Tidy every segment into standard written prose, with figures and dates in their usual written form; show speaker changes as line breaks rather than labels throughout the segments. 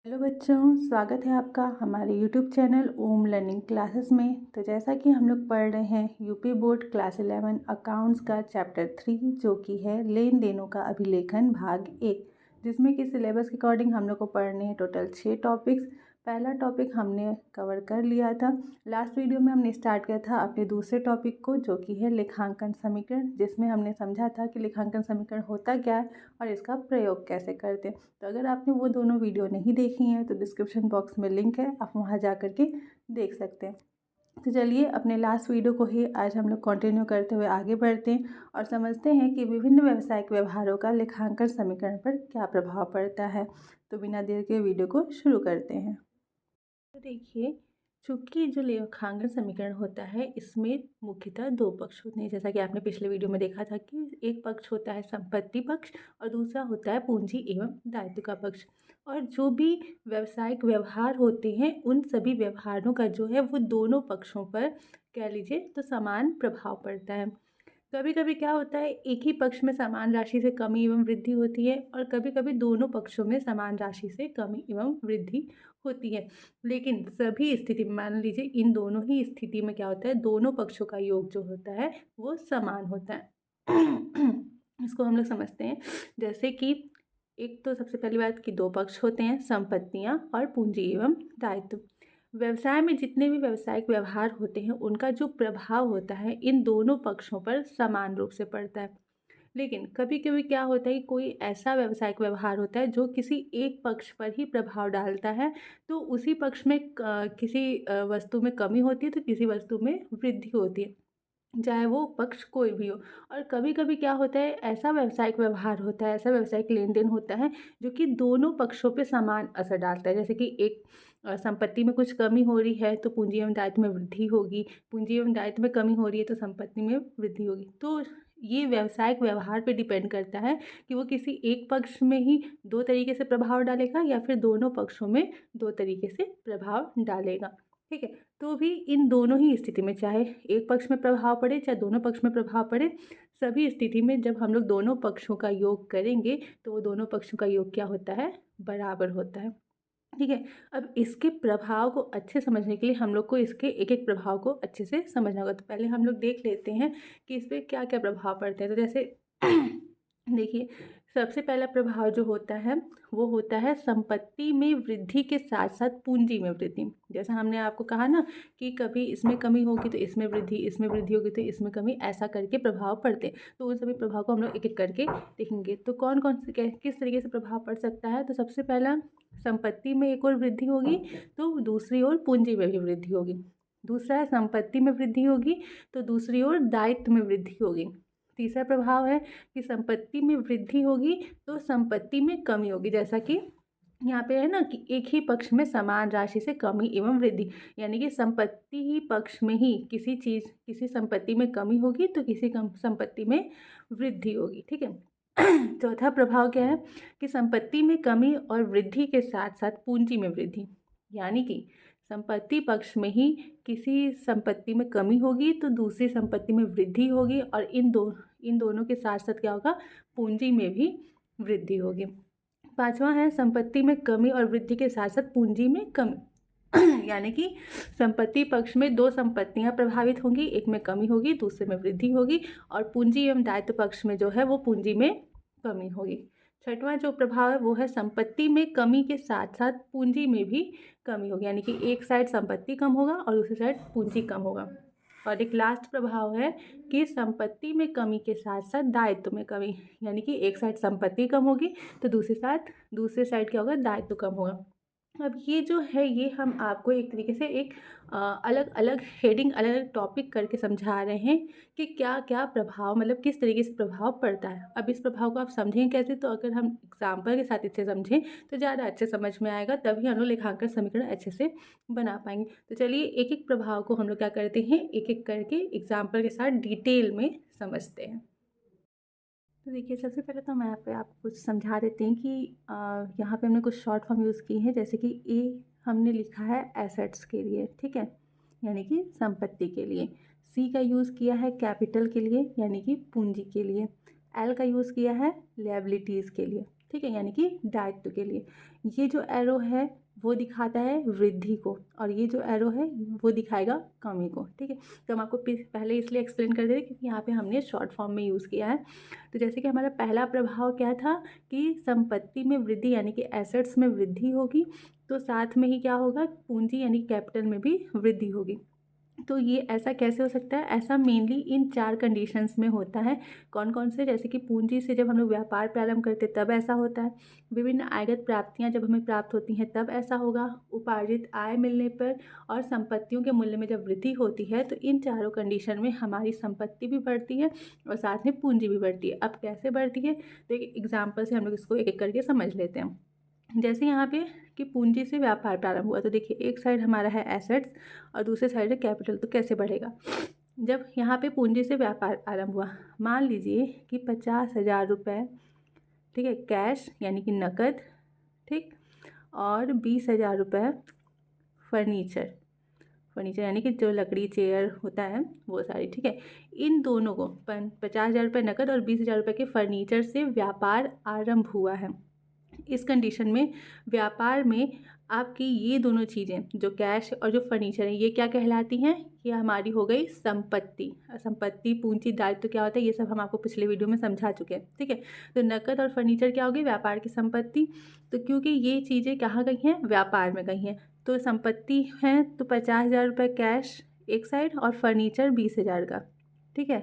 Hello बच्चों, स्वागत है आपका हमारे यूट्यूब चैनल ओम लर्निंग क्लासेस में। तो जैसा कि हम लोग पढ़ रहे हैं यूपी बोर्ड क्लास 11 अकाउंट्स का चैप्टर 3 जो कि है लेन देनों का अभिलेखन भाग 1, जिसमें कि सिलेबस के अकॉर्डिंग हम लोग को पढ़ने हैं टोटल 6 टॉपिक्स। पहला टॉपिक हमने कवर कर लिया था। लास्ट वीडियो में हमने स्टार्ट किया था अपने दूसरे टॉपिक को जो कि है लेखांकन समीकरण, जिसमें हमने समझा था कि लेखांकन समीकरण होता क्या है और इसका प्रयोग कैसे करते हैं। तो अगर आपने वो दोनों वीडियो नहीं देखी हैं तो डिस्क्रिप्शन बॉक्स में लिंक है, आप वहाँ जा कर के देख सकते हैं। तो चलिए अपने लास्ट वीडियो को ही आज हम लोग कंटिन्यू करते हुए आगे बढ़ते हैं और समझते हैं कि विभिन्न व्यावसायिक व्यवहारों का लेखांकन समीकरण पर क्या प्रभाव पड़ता है। तो बिना देर के वीडियो को शुरू करते हैं। तो देखिए, चूँकि जो लेखांकन समीकरण होता है इसमें मुख्यतः दो पक्ष होते हैं। जैसा कि आपने पिछले वीडियो में देखा था कि एक पक्ष होता है संपत्ति पक्ष और दूसरा होता है पूंजी एवं दायित्व का पक्ष। और जो भी व्यावसायिक व्यवहार होते हैं उन सभी व्यवहारों का जो है वो दोनों पक्षों पर कह लीजिए तो समान प्रभाव पड़ता है। कभी कभी क्या होता है, एक ही पक्ष में समान राशि से कमी एवं वृद्धि होती है और कभी कभी दोनों पक्षों में समान राशि से कमी एवं वृद्धि होती है। लेकिन सभी स्थिति में मान लीजिए इन दोनों ही स्थिति में क्या होता है, दोनों पक्षों का योग जो होता है वो समान होता है। इसको हम लोग समझते हैं जैसे कि एक तो सबसे पहली बात कि दो पक्ष होते हैं, संपत्तियां और पूंजी एवं दायित्व। व्यवसाय में जितने भी व्यावसायिक व्यवहार होते हैं उनका जो प्रभाव होता है इन दोनों पक्षों पर समान रूप से पड़ता है। लेकिन कभी कभी क्या होता है कि कोई ऐसा व्यावसायिक व्यवहार होता है जो किसी एक पक्ष पर ही प्रभाव डालता है, तो उसी पक्ष में किसी वस्तु में कमी होती है तो किसी वस्तु में वृद्धि होती है, चाहे वो पक्ष कोई भी हो। और कभी कभी क्या होता है, ऐसा व्यावसायिक व्यवहार होता है, ऐसा व्यावसायिक लेन देन होता है जो कि दोनों पक्षों पे समान असर डालता है। जैसे कि एक संपत्ति में कुछ कमी हो रही है तो पूंजी एवं दायित्व में वृद्धि होगी, पूंजी एवं दायित्व में कमी हो रही है तो संपत्ति में वृद्धि होगी। तो ये व्यावसायिक व्यवहार पे डिपेंड करता है कि वो किसी एक पक्ष में ही दो तरीके से प्रभाव डालेगा या फिर दोनों पक्षों में दो तरीके से प्रभाव डालेगा। ठीक है, तो भी इन दोनों ही स्थिति में, चाहे एक पक्ष में प्रभाव पड़े चाहे दोनों पक्ष में प्रभाव पड़े, सभी स्थिति में जब हम लोग दोनों पक्षों का योग करेंगे तो वो दोनों पक्षों का योग क्या होता है, बराबर होता है। ठीक है, अब इसके प्रभाव को अच्छे समझने के लिए हम लोग को इसके एक एक प्रभाव को अच्छे से समझना होगा। तो पहले हम लोग देख लेते हैं कि इस पर क्या क्या प्रभाव पड़ते हैं। तो जैसे देखिए, सबसे पहला प्रभाव जो होता है वो होता है संपत्ति में वृद्धि के साथ साथ पूंजी में वृद्धि। जैसा हमने आपको कहा ना कि कभी इसमें कमी होगी तो इसमें वृद्धि, इसमें वृद्धि होगी तो इसमें कमी, ऐसा करके प्रभाव पड़ते हैं। तो उन सभी प्रभाव को हम लोग एक एक करके देखेंगे। तो कौन कौन से किस तरीके से प्रभाव पड़ सकता है। तो सबसे पहला, संपत्ति में एक और वृद्धि होगी तो दूसरी ओर पूंजी में भी वृद्धि होगी। दूसरा है संपत्ति में वृद्धि होगी तो दूसरी ओर दायित्व में वृद्धि होगी। तीसरा प्रभाव है कि संपत्ति में वृद्धि होगी तो संपत्ति में कमी होगी। जैसा कि यहाँ पे है ना कि एक ही पक्ष में समान राशि से कमी एवं वृद्धि, यानी कि संपत्ति ही पक्ष में ही किसी संपत्ति में कमी होगी तो किसी संपत्ति में वृद्धि होगी। ठीक है। चौथा प्रभाव क्या है कि संपत्ति में कमी और वृद्धि के साथ साथ पूंजी में वृद्धि, यानी कि संपत्ति पक्ष में ही किसी संपत्ति में कमी होगी तो दूसरी संपत्ति में वृद्धि होगी और इन दोनों के साथ साथ क्या होगा, पूंजी में भी वृद्धि होगी। पांचवा है संपत्ति में कमी और वृद्धि के साथ साथ पूंजी में कमी, यानी कि संपत्ति पक्ष में दो संपत्तियां प्रभावित होंगी, एक में कमी होगी दूसरे में वृद्धि होगी, और पूंजी एवं दायित्व पक्ष में जो है वो पूंजी में कमी होगी। छठवां जो प्रभाव है वो है संपत्ति में कमी के साथ साथ पूंजी में भी कमी होगी, यानी कि एक साइड संपत्ति कम होगा और दूसरी साइड पूंजी कम होगा। और एक लास्ट प्रभाव है कि संपत्ति में कमी के साथ साथ दायित्व में कमी, यानी कि एक साइड संपत्ति कम होगी तो दूसरे साइड क्या होगा, दायित्व कम होगा। अब ये जो है ये हम आपको एक तरीके से एक अलग अलग हेडिंग, अलग अलग टॉपिक करके समझा रहे हैं कि क्या क्या प्रभाव, मतलब किस तरीके से प्रभाव पड़ता है। अब इस प्रभाव को आप समझें कैसे, तो अगर हम एग्जाम्पल के साथ इसे समझें तो ज़्यादा अच्छे समझ में आएगा, तभी हम लोग लेखांकन समीकरण अच्छे से बना पाएंगे। तो चलिए एक एक प्रभाव को हम लोग क्या करते हैं, एक एक करके एग्जाम्पल के साथ डिटेल में समझते हैं। तो देखिए, सबसे पहले तो मैं आपको कुछ समझा देते हैं कि यहाँ पे हमने कुछ शॉर्ट फॉर्म यूज़ की हैं। जैसे कि ए हमने लिखा है एसेट्स के लिए, ठीक है, यानी कि संपत्ति के लिए। सी का यूज़ किया है कैपिटल के लिए, यानी कि पूंजी के लिए। एल का यूज़ किया है लायबिलिटीज़ के लिए। ठीक है, यानी कि दायित्व के लिए। ये जो एरो है वो दिखाता है वृद्धि को, और ये जो एरो है वो दिखाएगा कमी को। ठीक है, तो हम आपको पहले इसलिए एक्सप्लेन कर दे रहे क्योंकि यहाँ पे हमने शॉर्ट फॉर्म में यूज़ किया है। तो जैसे कि हमारा पहला प्रभाव क्या था कि संपत्ति में वृद्धि यानी कि एसेट्स में वृद्धि होगी, तो साथ में ही क्या होगा, पूंजी यानी कैपिटल में भी वृद्धि होगी। तो ये ऐसा कैसे हो सकता है? ऐसा मेनली इन 4 कंडीशंस में होता है। कौन कौन से? जैसे कि पूंजी से जब हम लोग व्यापार प्रारंभ करते हैं तब ऐसा होता है, विभिन्न आयगत प्राप्तियां जब हमें प्राप्त होती हैं तब ऐसा होगा, उपार्जित आय मिलने पर, और संपत्तियों के मूल्य में जब वृद्धि होती है। तो इन चारों कंडीशन में हमारी संपत्ति भी बढ़ती है और साथ में पूंजी भी बढ़ती है। अब कैसे बढ़ती है, तो एक एग्जाम्पल से हम लोग इसको एक एक करके समझ लेते हैं। जैसे यहाँ पे कि पूंजी से व्यापार प्रारंभ हुआ, तो देखिए एक साइड हमारा है एसेट्स और दूसरे साइड है कैपिटल। तो कैसे बढ़ेगा? जब यहाँ पे पूंजी से व्यापार आरंभ हुआ, मान लीजिए कि 50,000 रुपये, ठीक है, कैश यानी कि नकद, ठीक, और 20,000 रुपये फर्नीचर, फर्नीचर यानी कि जो लकड़ी चेयर होता है वो सारी, ठीक है। इन दोनों को 50,000 रुपये नकद और 20,000 रुपये के फर्नीचर से व्यापार आरंभ हुआ है। इस कंडीशन में व्यापार में आपकी ये दोनों चीज़ें, जो कैश और जो फर्नीचर है, ये क्या कहलाती हैं? ये हमारी हो गई संपत्ति। संपत्ति, पूंजी, दायित्व क्या होता है, ये सब हम आपको पिछले वीडियो में समझा चुके हैं। ठीक है, तो नकद और फर्नीचर क्या हो गई? व्यापार की संपत्ति। तो क्योंकि ये चीज़ें कहाँ गई हैं? व्यापार में गई हैं, तो संपत्ति है तो 50,000 रुपये कैश एक साइड और फर्नीचर 20,000 का। ठीक है,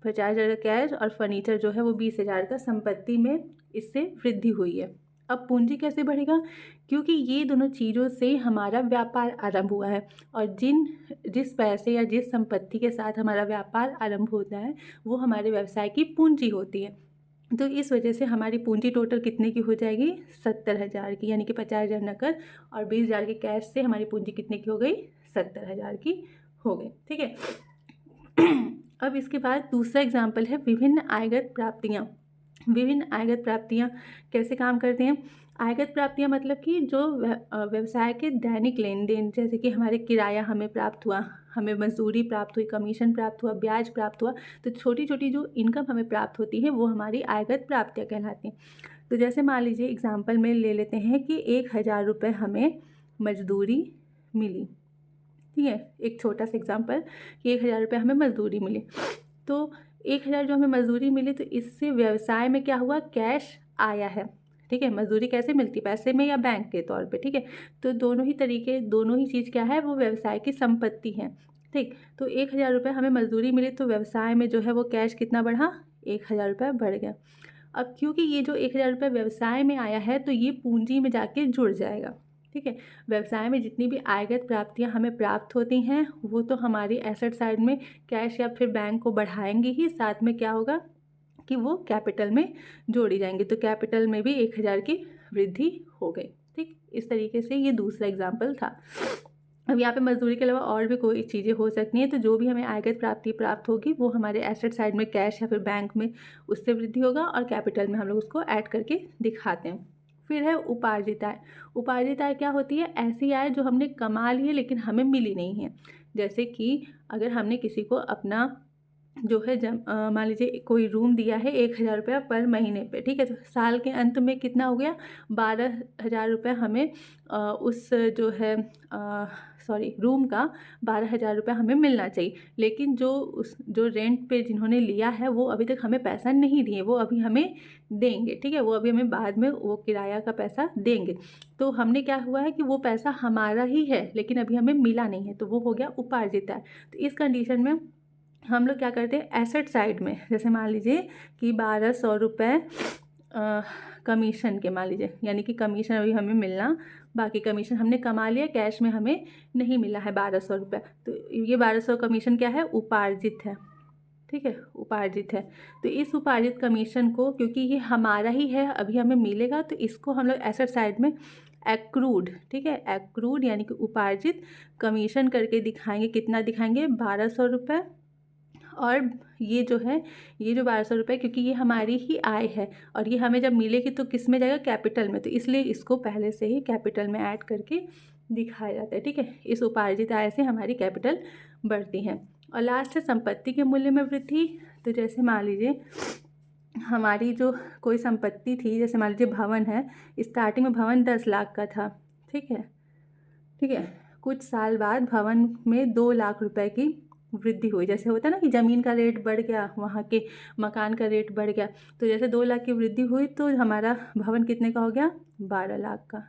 50,000 का कैश और फर्नीचर जो है वो 20,000 का, संपत्ति में इससे वृद्धि हुई है। अब पूंजी कैसे बढ़ेगा? क्योंकि ये दोनों चीज़ों से हमारा व्यापार आरंभ हुआ है, और जिस पैसे या जिस संपत्ति के साथ हमारा व्यापार आरंभ होता है वो हमारे व्यवसाय की पूंजी होती है। तो इस वजह से हमारी पूंजी टोटल कितने की हो जाएगी? 70,000 की, यानी कि 50,000 नकद और 20,000 के कैश से हमारी पूंजी कितने की हो गई? 70,000 की हो गई। ठीक है। अब इसके बाद दूसरा एग्जाम्पल है विभिन्न आयगत प्राप्तियाँ। विभिन्न आयगत प्राप्तियाँ कैसे काम करते हैं? आयगत प्राप्तियाँ मतलब कि जो व्यवसाय के दैनिक लेन देन, जैसे कि हमारे किराया हमें प्राप्त हुआ, हमें मजदूरी प्राप्त हुई, कमीशन प्राप्त हुआ, ब्याज प्राप्त हुआ, तो छोटी छोटी जो इनकम हमें प्राप्त होती है वो हमारी आयगत प्राप्तियाँ कहलाती हैं। तो जैसे मान लीजिए एग्जाम्पल में ले लेते हैं कि 1,000 रुपये हमें मजदूरी मिली। ठीक है, एक छोटा सा एग्जाम्पल कि 1,000 रुपये हमें मजदूरी मिली। तो 1,000 जो हमें मजदूरी मिली, तो इससे व्यवसाय में क्या हुआ? कैश आया है। ठीक है, मजदूरी कैसे मिलती है? पैसे में या बैंक के तौर पे। ठीक है, तो दोनों ही तरीके, दोनों ही चीज़ क्या है? वो व्यवसाय की संपत्ति है। ठीक, तो 1,000 रुपये हमें मजदूरी मिली, तो व्यवसाय में जो है वो कैश कितना बढ़ा? 1,000 रुपये बढ़ गया। अब क्योंकि ये जो 1,000 रुपये व्यवसाय में आया है तो ये पूंजी में जाके जुड़ जाएगा। ठीक है, व्यवसाय में जितनी भी आयगत प्राप्तियां हमें प्राप्त होती हैं वो तो हमारी एसेट साइड में कैश या फिर बैंक को बढ़ाएंगे ही, साथ में क्या होगा कि वो कैपिटल में जोड़ी जाएंगे। तो कैपिटल में भी 1,000 की वृद्धि हो गई। ठीक, इस तरीके से ये दूसरा एग्जाम्पल था। अब यहाँ पे मजदूरी के अलावा और भी कोई चीज़ें हो सकती हैं, तो जो भी हमें आयगत प्राप्ति प्राप्त होगी वो हमारे एसेट साइड में कैश या फिर बैंक में उससे वृद्धि होगा, और कैपिटल में हम लोग उसको ऐड करके दिखाते हैं। फिर है उपार्जित आय। उपार्जित आय क्या होती है? ऐसी आय जो हमने कमा ली है लेकिन हमें मिली नहीं है। जैसे कि अगर हमने किसी को अपना जो है मान लीजिए कोई रूम दिया है 1,000 रुपया पर महीने पे, ठीक है, तो साल के अंत में कितना हो गया? 12,000 रुपये हमें उस जो है रूम का 12,000 रुपये हमें मिलना चाहिए। लेकिन जो रेंट पे जिन्होंने लिया है वो अभी तक हमें पैसा नहीं दिए, वो अभी हमें देंगे। ठीक है, वो अभी हमें बाद में वो किराया का पैसा देंगे। तो हमने क्या हुआ है कि वो पैसा हमारा ही है लेकिन अभी हमें मिला नहीं है, तो वो हो गया उपार्जित आय। तो इस कंडीशन में हम लोग क्या करते हैं? एसेट साइड में जैसे मान लीजिए कि 1,200 रुपये कमीशन के, मान लीजिए, यानी कि कमीशन अभी हमें मिलना, बाकी कमीशन हमने कमा लिया, कैश में हमें नहीं मिला है 1,200 रुपये, तो ये 1,200 कमीशन क्या है? उपार्जित है। ठीक है, उपार्जित है। तो इस उपार्जित कमीशन को, क्योंकि ये हमारा ही है, अभी हमें मिलेगा, तो इसको हम लोग एसेट साइड में एक्रूड, ठीक है, एक्रूड यानी कि उपार्जित कमीशन करके दिखाएंगे। कितना दिखाएंगे? 1,200 रुपये। और ये जो है, ये जो 1,200 रुपये, क्योंकि ये हमारी ही आय है और ये हमें जब मिलेगी तो किस में जाएगा? कैपिटल में, तो इसलिए इसको पहले से ही कैपिटल में ऐड करके दिखाया जाता है। ठीक है, इस उपार्जित आय से हमारी कैपिटल बढ़ती है। और लास्ट है संपत्ति के मूल्य में वृद्धि। तो जैसे मान लीजिए हमारी जो कोई संपत्ति थी, जैसे मान लीजिए भवन है, स्टार्टिंग में भवन 10 लाख का था, ठीक है, ठीक है। कुछ साल बाद भवन में 2 लाख रुपए की वृद्धि हुई। जैसे होता है ना कि ज़मीन का रेट बढ़ गया, वहाँ के मकान का रेट बढ़ गया, तो जैसे 2 लाख की वृद्धि हुई तो हमारा भवन कितने का हो गया? 12 लाख का।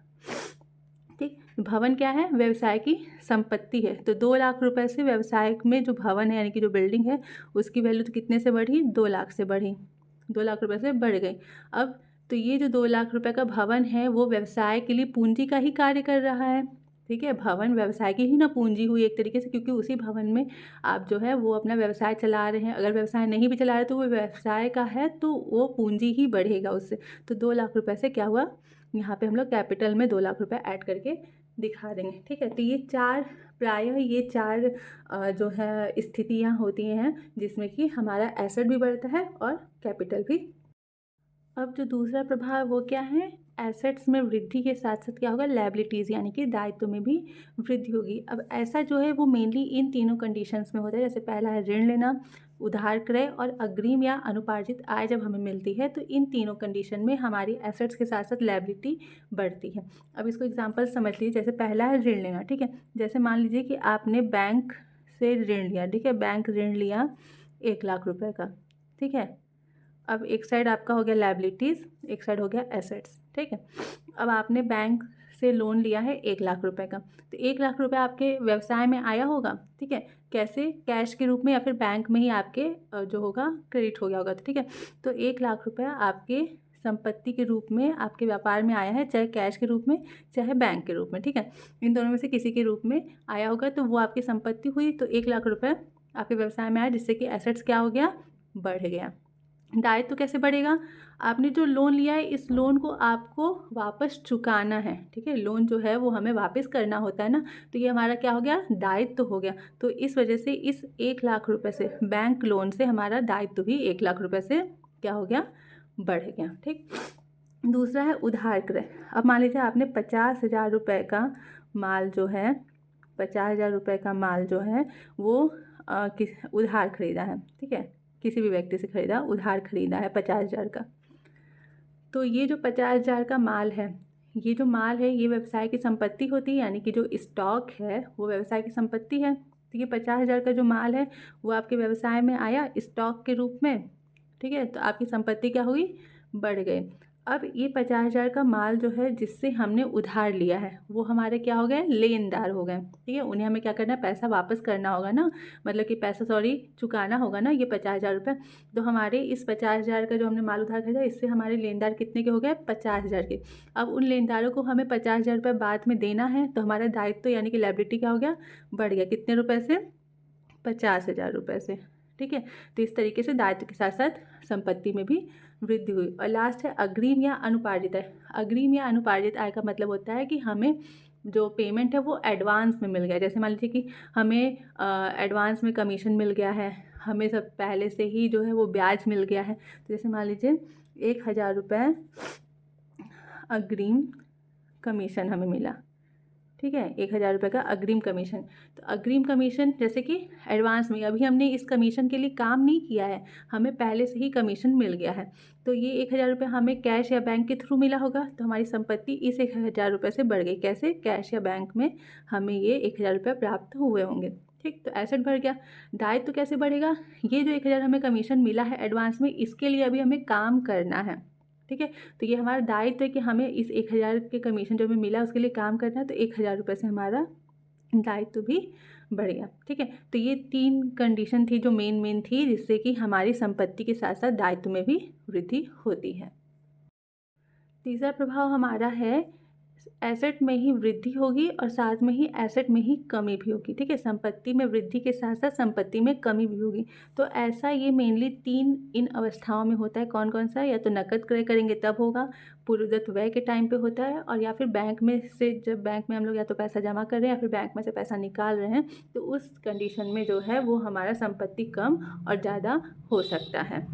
ठीक, भवन क्या है? व्यवसाय की संपत्ति है। तो 2 लाख रुपए से व्यवसाय में जो भवन है यानी कि जो बिल्डिंग है उसकी वैल्यू तो कितने से बढ़ी? 2 लाख से बढ़ी, 2 लाख रुपए से बढ़ गई। अब तो ये जो 2 लाख रुपए का भवन है वो व्यवसाय के लिए पूंजी का ही कार्य कर रहा है, ठीक है। भवन व्यवसाय की ही ना पूंजी हुई एक तरीके से, क्योंकि उसी भवन में आप जो है वो अपना व्यवसाय चला रहे हैं। अगर व्यवसाय नहीं भी चला रहे तो वो व्यवसाय का है तो वो पूंजी ही बढ़ेगा उससे। तो 2 लाख रुपए से क्या हुआ? यहाँ पे हम लोग कैपिटल में 2 लाख रुपए ऐड करके दिखा देंगे, ठीक है। तो ये चार प्रायः ये चार जो है स्थितियाँ होती हैं जिसमें कि हमारा एसेट भी बढ़ता है और कैपिटल भी। अब जो दूसरा प्रभाव वो क्या है? एसेट्स में वृद्धि के साथ साथ क्या होगा? लायबिलिटीज़ यानी कि दायित्व में भी वृद्धि होगी। अब ऐसा जो है वो मेनली इन तीनों कंडीशंस में होता है। जैसे पहला है ऋण लेना, उधार क्रय और अग्रिम या अनुपार्जित आय जब हमें मिलती है तो इन तीनों कंडीशन में हमारी एसेट्स के साथ साथ लायबिलिटी बढ़ती है। अब इसको एग्जांपल समझ लीजिए। जैसे पहला है ऋण लेना, ठीक है। जैसे मान लीजिए कि आपने बैंक से ऋण लिया, ठीक है। बैंक ऋण लिया 1 लाख रुपए का, ठीक है। अब एक साइड आपका हो गया लायबिलिटीज़, एक साइड हो गया एसेट्स, ठीक है। अब आपने बैंक से लोन लिया है 1 लाख रुपए का, तो 1 लाख रुपए आपके व्यवसाय में आया होगा, ठीक है। कैसे? कैश के रूप में या फिर बैंक में ही आपके जो होगा क्रेडिट हो गया होगा, तो ठीक है। तो 1 लाख रुपया आपके संपत्ति के रूप में आपके व्यापार में आया है, चाहे कैश के रूप में चाहे बैंक के रूप में, ठीक है। इन दोनों में से किसी के रूप में आया होगा तो वो आपकी संपत्ति हुई। तो 1 लाख रुपये आपके व्यवसाय में आया, जिससे कि एसेट्स क्या हो गया? बढ़ गया। दायित्व तो कैसे बढ़ेगा? आपने जो लोन लिया है इस लोन को आपको वापस चुकाना है, ठीक है। लोन जो है वो हमें वापस करना होता है ना, तो ये हमारा क्या हो गया? दायित्व तो हो गया। तो इस वजह से इस 1 लाख रुपए से, बैंक लोन से हमारा दायित्व भी 1 लाख रुपए से क्या हो गया? बढ़ गया, ठीक। दूसरा है उधार क्रय। अब मान लीजिए आपने 50,000 रुपये का माल जो है, 50,000 रुपये का माल जो है वो किस उधार खरीदा है, ठीक है। किसी भी व्यक्ति से खरीदा, उधार खरीदा है 50,000 का। तो ये जो 50,000 का माल है, ये जो माल है ये व्यवसाय की संपत्ति होती है, यानी कि जो स्टॉक है वो व्यवसाय की संपत्ति है। तो ये 50,000 का जो माल है वो आपके व्यवसाय में आया स्टॉक के रूप में, ठीक है। तो आपकी संपत्ति क्या हुई? बढ़ गई। अब ये 50,000 का माल जो है जिससे हमने उधार लिया है वो हमारे क्या हो गए? लेनदार हो गए, ठीक है। उन्हें हमें क्या करना है? पैसा वापस करना होगा ना, मतलब कि पैसा चुकाना होगा ना, ये 50,000 रुपये। तो हमारे इस 50,000 का जो हमने माल उधार खरीदा इससे हमारे लेनदार कितने के हो गए? 50,000 के। अब उन लेनदारों को हमें 50,000 रुपये बाद में देना है, तो हमारा दायित्व यानी कि लायबिलिटी क्या हो गया? बढ़ गया। कितने रुपए से? 50,000 रुपये से, ठीक है। तो इस तरीके से दायित्व के साथ साथ संपत्ति में भी वृद्धि हुई। और लास्ट है अग्रिम या अनुपार्जित आय। अग्रिम या अनुपार्जित आय का मतलब होता है कि हमें जो पेमेंट है वो एडवांस में मिल गया। जैसे मान लीजिए कि हमें एडवांस में कमीशन मिल गया है, हमें सब पहले से ही जो है वो ब्याज मिल गया है। तो जैसे मान लीजिए 1,000 रुपये अग्रिम कमीशन हमें मिला, ठीक है। 1,000 रुपये का अग्रिम कमीशन। तो अग्रिम कमीशन जैसे कि एडवांस में, अभी हमने इस कमीशन के लिए काम नहीं किया है, हमें पहले से ही कमीशन मिल गया है। तो ये 1,000 रुपये हमें कैश या बैंक के थ्रू मिला होगा, तो हमारी संपत्ति इस 1,000 रुपये से बढ़ गई। कैसे? कैश या बैंक में हमें ये 1,000 रुपये प्राप्त हुए होंगे, ठीक। तो एसेट बढ़ गया। दायित्व तो कैसे बढ़ेगा? ये जो 1,000 हमें कमीशन मिला है एडवांस में, इसके लिए अभी हमें काम करना है, ठीक है। तो ये हमारा दायित्व है कि हमें इस 1,000 के कमीशन जो हमें मिला उसके लिए काम करना है, तो 1,000 रुपये से हमारा दायित्व भी बढ़ गया, ठीक है। तो ये 3 कंडीशन थी जो मेन थी जिससे कि हमारी संपत्ति के साथ साथ दायित्व में भी वृद्धि होती है। तीसरा प्रभाव हमारा है एसेट में ही वृद्धि होगी और साथ में ही एसेट में ही कमी भी होगी, ठीक है। संपत्ति में वृद्धि के साथ साथ संपत्ति में कमी भी होगी। तो ऐसा ये मेनली 3 इन अवस्थाओं में होता है। कौन कौन सा? या तो नकद क्रय करेंगे तब होगा, पूर्वदत्त व्यय के टाइम पे होता है, और या फिर बैंक में से, जब बैंक में हम लोग या तो पैसा जमा कर रहे हैं या फिर बैंक में से पैसा निकाल रहे हैं, तो उस कंडीशन में जो है वो हमारा संपत्ति कम और ज़्यादा हो सकता है।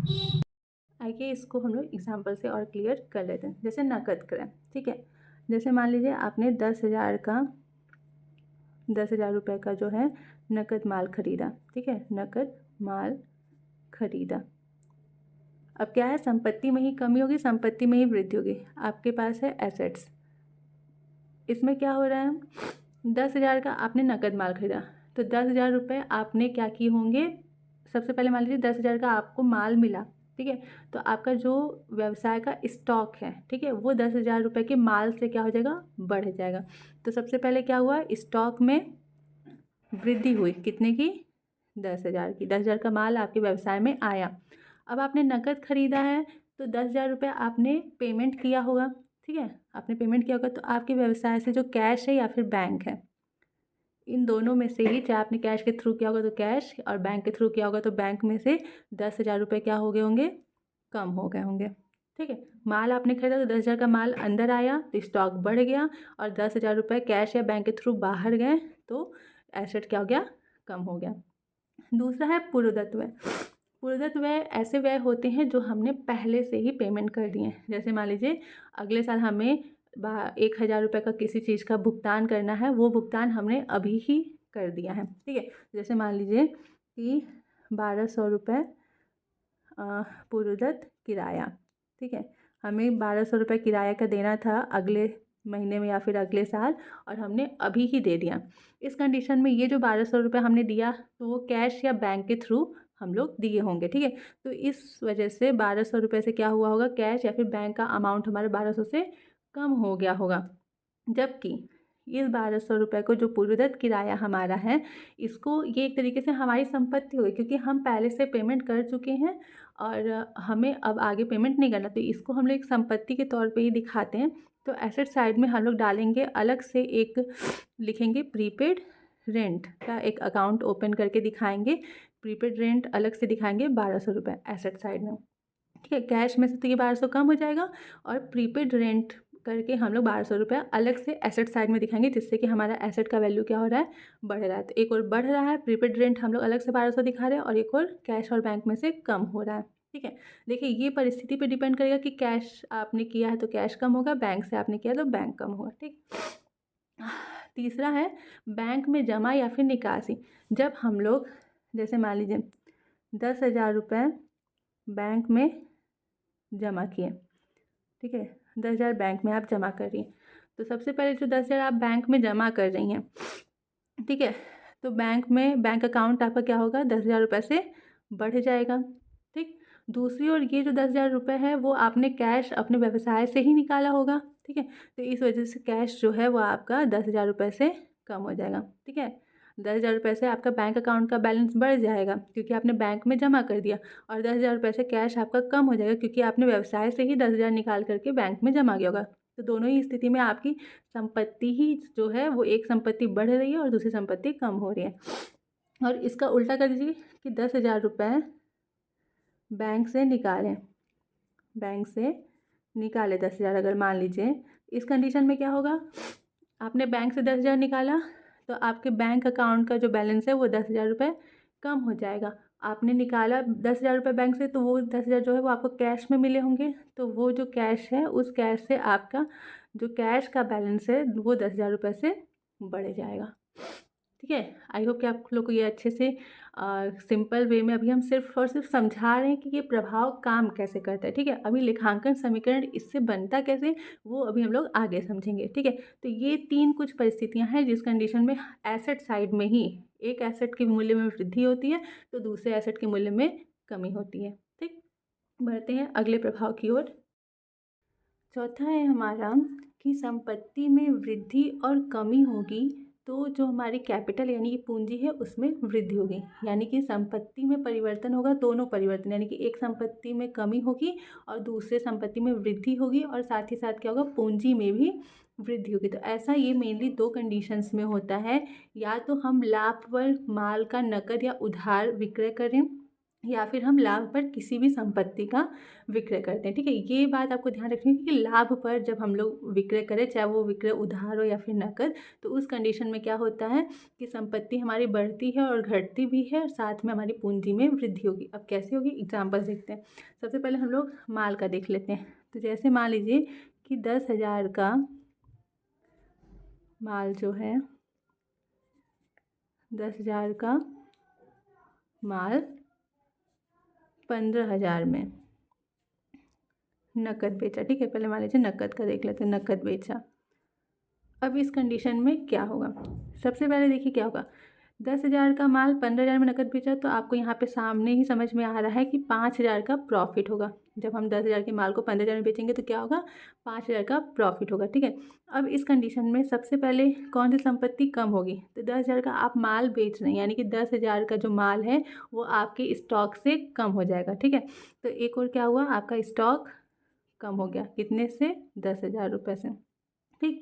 आइए इसको हम लोग एग्जाम्पल से और क्लियर कर लेते हैं। जैसे नकद क्रय, ठीक है। जैसे मान लीजिए आपने 10,000 रुपये का जो है नकद माल खरीदा, ठीक है। नकद माल खरीदा, अब क्या है, संपत्ति में ही कमी होगी, संपत्ति में ही वृद्धि होगी। आपके पास है एसेट्स, इसमें क्या हो रहा है, 10,000 का आपने नकद माल खरीदा, तो 10,000 रुपये आपने क्या किए होंगे, सबसे पहले मान लीजिए 10,000 का आपको माल मिला, ठीक है, तो आपका जो व्यवसाय का स्टॉक है, ठीक है, वो 10,000 रुपये के माल से क्या हो जाएगा, बढ़ जाएगा। तो सबसे पहले क्या हुआ, स्टॉक में वृद्धि हुई, कितने की, 10,000 की। 10,000 का माल आपके व्यवसाय में आया। अब आपने नकद खरीदा है, तो 10,000 रुपये आपने पेमेंट किया होगा, ठीक है, आपने पेमेंट किया होगा, तो आपके व्यवसाय से जो कैश है या फिर बैंक है, इन दोनों में से ही, चाहे आपने कैश के थ्रू किया होगा तो कैश, और बैंक के थ्रू किया होगा तो बैंक में से 10,000 रुपये क्या हो गए होंगे, कम हो गए होंगे, ठीक है। माल आपने खरीदा तो 10,000 का माल अंदर आया तो स्टॉक बढ़ गया, और 10,000 रुपये कैश या बैंक के थ्रू बाहर गए तो एसेट क्या हो गया, कम हो गया। दूसरा है पूर्वदत्त व्यय। पूर्वदत्त व्यय ऐसे व्यय होते हैं जो हमने पहले से ही पेमेंट कर दिए हैं। जैसे मान लीजिए अगले साल हमें 1,000 रुपये का किसी चीज़ का भुगतान करना है, वो भुगतान हमने अभी ही कर दिया है, ठीक है। जैसे मान लीजिए कि 1,200 रुपये पूर्वदत्त किराया, ठीक है, हमें 1,200 रुपये किराया का देना था अगले महीने में या फिर अगले साल, और हमने अभी ही दे दिया। इस कंडीशन में ये जो 1,200 रुपये हमने दिया तो वो कैश या बैंक के थ्रू हम लोग दिए होंगे, ठीक है। तो इस वजह से 1,200 रुपये से क्या हुआ होगा, कैश या फिर बैंक का अमाउंट हमारे 1,200 से कम हो गया होगा। जबकि इस 1,200 रुपये को जो पूर्वदत्त किराया हमारा है, इसको ये एक तरीके से हमारी संपत्ति हुई, क्योंकि हम पहले से पेमेंट कर चुके हैं और हमें अब आगे पेमेंट नहीं करना, तो इसको हम लोग एक संपत्ति के तौर पे ही दिखाते हैं। तो एसेट साइड में हम लोग डालेंगे, अलग से एक लिखेंगे प्रीपेड रेंट का एक अकाउंट ओपन करके दिखाएंगे, प्रीपेड रेंट अलग से दिखाएंगे 1,200 रुपये एसेट साइड में, ठीक है। कैश में से तो ये 1,200 कम हो जाएगा, और प्रीपेड रेंट करके हम लोग 1,200 रुपये अलग से एसेट साइड में दिखाएंगे, जिससे कि हमारा एसेट का वैल्यू क्या हो रहा है, बढ़ रहा है। तो एक और बढ़ रहा है, प्रीपेड रेंट हम लोग अलग से 1,200 दिखा रहे हैं, और एक और कैश और बैंक में से कम हो रहा है, ठीक है। देखिए ये परिस्थिति पे डिपेंड करेगा कि कैश आपने किया है तो कैश कम होगा, बैंक से आपने किया तो बैंक कम होगा, ठीक। तीसरा है बैंक में जमा या फिर निकासी। जब हम लोग जैसे मान लीजिए 10,000 रुपये बैंक में जमा किए, ठीक है, 10,000 बैंक में आप जमा कर रही हैं, तो सबसे पहले जो 10,000 आप बैंक में जमा कर रही हैं, ठीक है, तो बैंक में बैंक अकाउंट आपका क्या होगा, 10,000 रुपये से बढ़ जाएगा, ठीक। दूसरी ओर ये जो 10,000 रुपये है वो आपने कैश अपने व्यवसाय से ही निकाला होगा, ठीक है, तो इस वजह से कैश जो है वो आपका 10,000 रुपये से कम हो जाएगा, ठीक है। 10,000 रुपये से आपका बैंक अकाउंट का बैलेंस बढ़ जाएगा क्योंकि आपने बैंक में जमा कर दिया, और 10,000 रुपये से कैश आपका कम हो जाएगा क्योंकि आपने व्यवसाय से ही 10,000 निकाल करके बैंक में जमा किया होगा। तो दोनों ही स्थिति में आपकी संपत्ति ही जो है वो एक संपत्ति बढ़ रही है और दूसरी संपत्ति कम हो रही है। और इसका उल्टा कर दीजिए कि 10,000 रुपये बैंक से निकालें, बैंक से निकाले 10,000, अगर मान लीजिए इस कंडीशन में क्या होगा, आपने बैंक से 10,000 निकाला तो आपके बैंक अकाउंट का जो बैलेंस है वो 10,000 रुपये कम हो जाएगा। आपने निकाला 10,000 रुपये बैंक से, तो वो 10,000 जो है वो आपको कैश में मिले होंगे, तो वो जो कैश है उस कैश से आपका जो कैश का बैलेंस है वो 10,000 रुपये से बढ़ जाएगा, ठीक है। आई होप कि आप लोग को ये अच्छे से सिंपल वे में अभी हम सिर्फ और सिर्फ समझा रहे हैं कि ये प्रभाव काम कैसे करता है, ठीक है। अभी लेखांकन समीकरण इससे बनता कैसे वो अभी हम लोग आगे समझेंगे, ठीक है। तो ये 3 कुछ परिस्थितियां हैं जिस कंडीशन में एसेट साइड में ही एक एसेट के मूल्य में वृद्धि होती है तो दूसरे एसेट के मूल्य में कमी होती है, ठीक। बढ़ते हैं अगले प्रभाव की ओर। चौथा है हमारा कि संपत्ति में वृद्धि और कमी होगी तो जो हमारी कैपिटल यानी कि पूंजी है उसमें वृद्धि होगी, यानी कि संपत्ति में परिवर्तन होगा, दोनों परिवर्तन, यानी कि एक संपत्ति में कमी होगी और दूसरे संपत्ति में वृद्धि होगी, और साथ ही साथ क्या होगा, पूंजी में भी वृद्धि होगी। तो ऐसा ये मेनली 2 कंडीशंस में होता है, या तो हम लाभ पर माल का नकद या उधार विक्रय करें, या फिर हम लाभ पर किसी भी संपत्ति का विक्रय करते हैं, ठीक है। ये बात आपको ध्यान रखनी है कि लाभ पर जब हम लोग विक्रय करें, चाहे वो विक्रय उधार हो या फिर नकद, तो उस कंडीशन में क्या होता है कि संपत्ति हमारी बढ़ती है और घटती भी है, और साथ में हमारी पूंजी में वृद्धि होगी। अब कैसे होगी, एग्जाम्पल देखते हैं। सबसे पहले हम लोग माल का देख लेते हैं। तो जैसे मान लीजिए कि 10,000 का माल जो है, 10,000 का माल 15,000 में, नकद बेचा, ठीक है। पहले मान लीजिए नकद का देख लेते हैं, नकद बेचा। अब इस कंडीशन में क्या होगा, सबसे पहले देखिए क्या होगा, 10,000 का माल 15,000 में नकद बेचा, तो आपको यहाँ पे सामने ही समझ में आ रहा है कि 5,000 का प्रॉफिट होगा। जब हम 10,000 के माल को 15,000 में बेचेंगे तो क्या होगा, 5,000 का प्रॉफिट होगा, ठीक है। अब इस कंडीशन में सबसे पहले कौन सी संपत्ति कम होगी, तो 10,000 का आप माल बेच रहे हैं, यानी कि 10,000 का जो माल है वो आपके स्टॉक से कम हो जाएगा, ठीक है। तो एक और क्या हुआ, आपका स्टॉक कम हो गया, कितने से, 10,000 रुपये से, ठीक।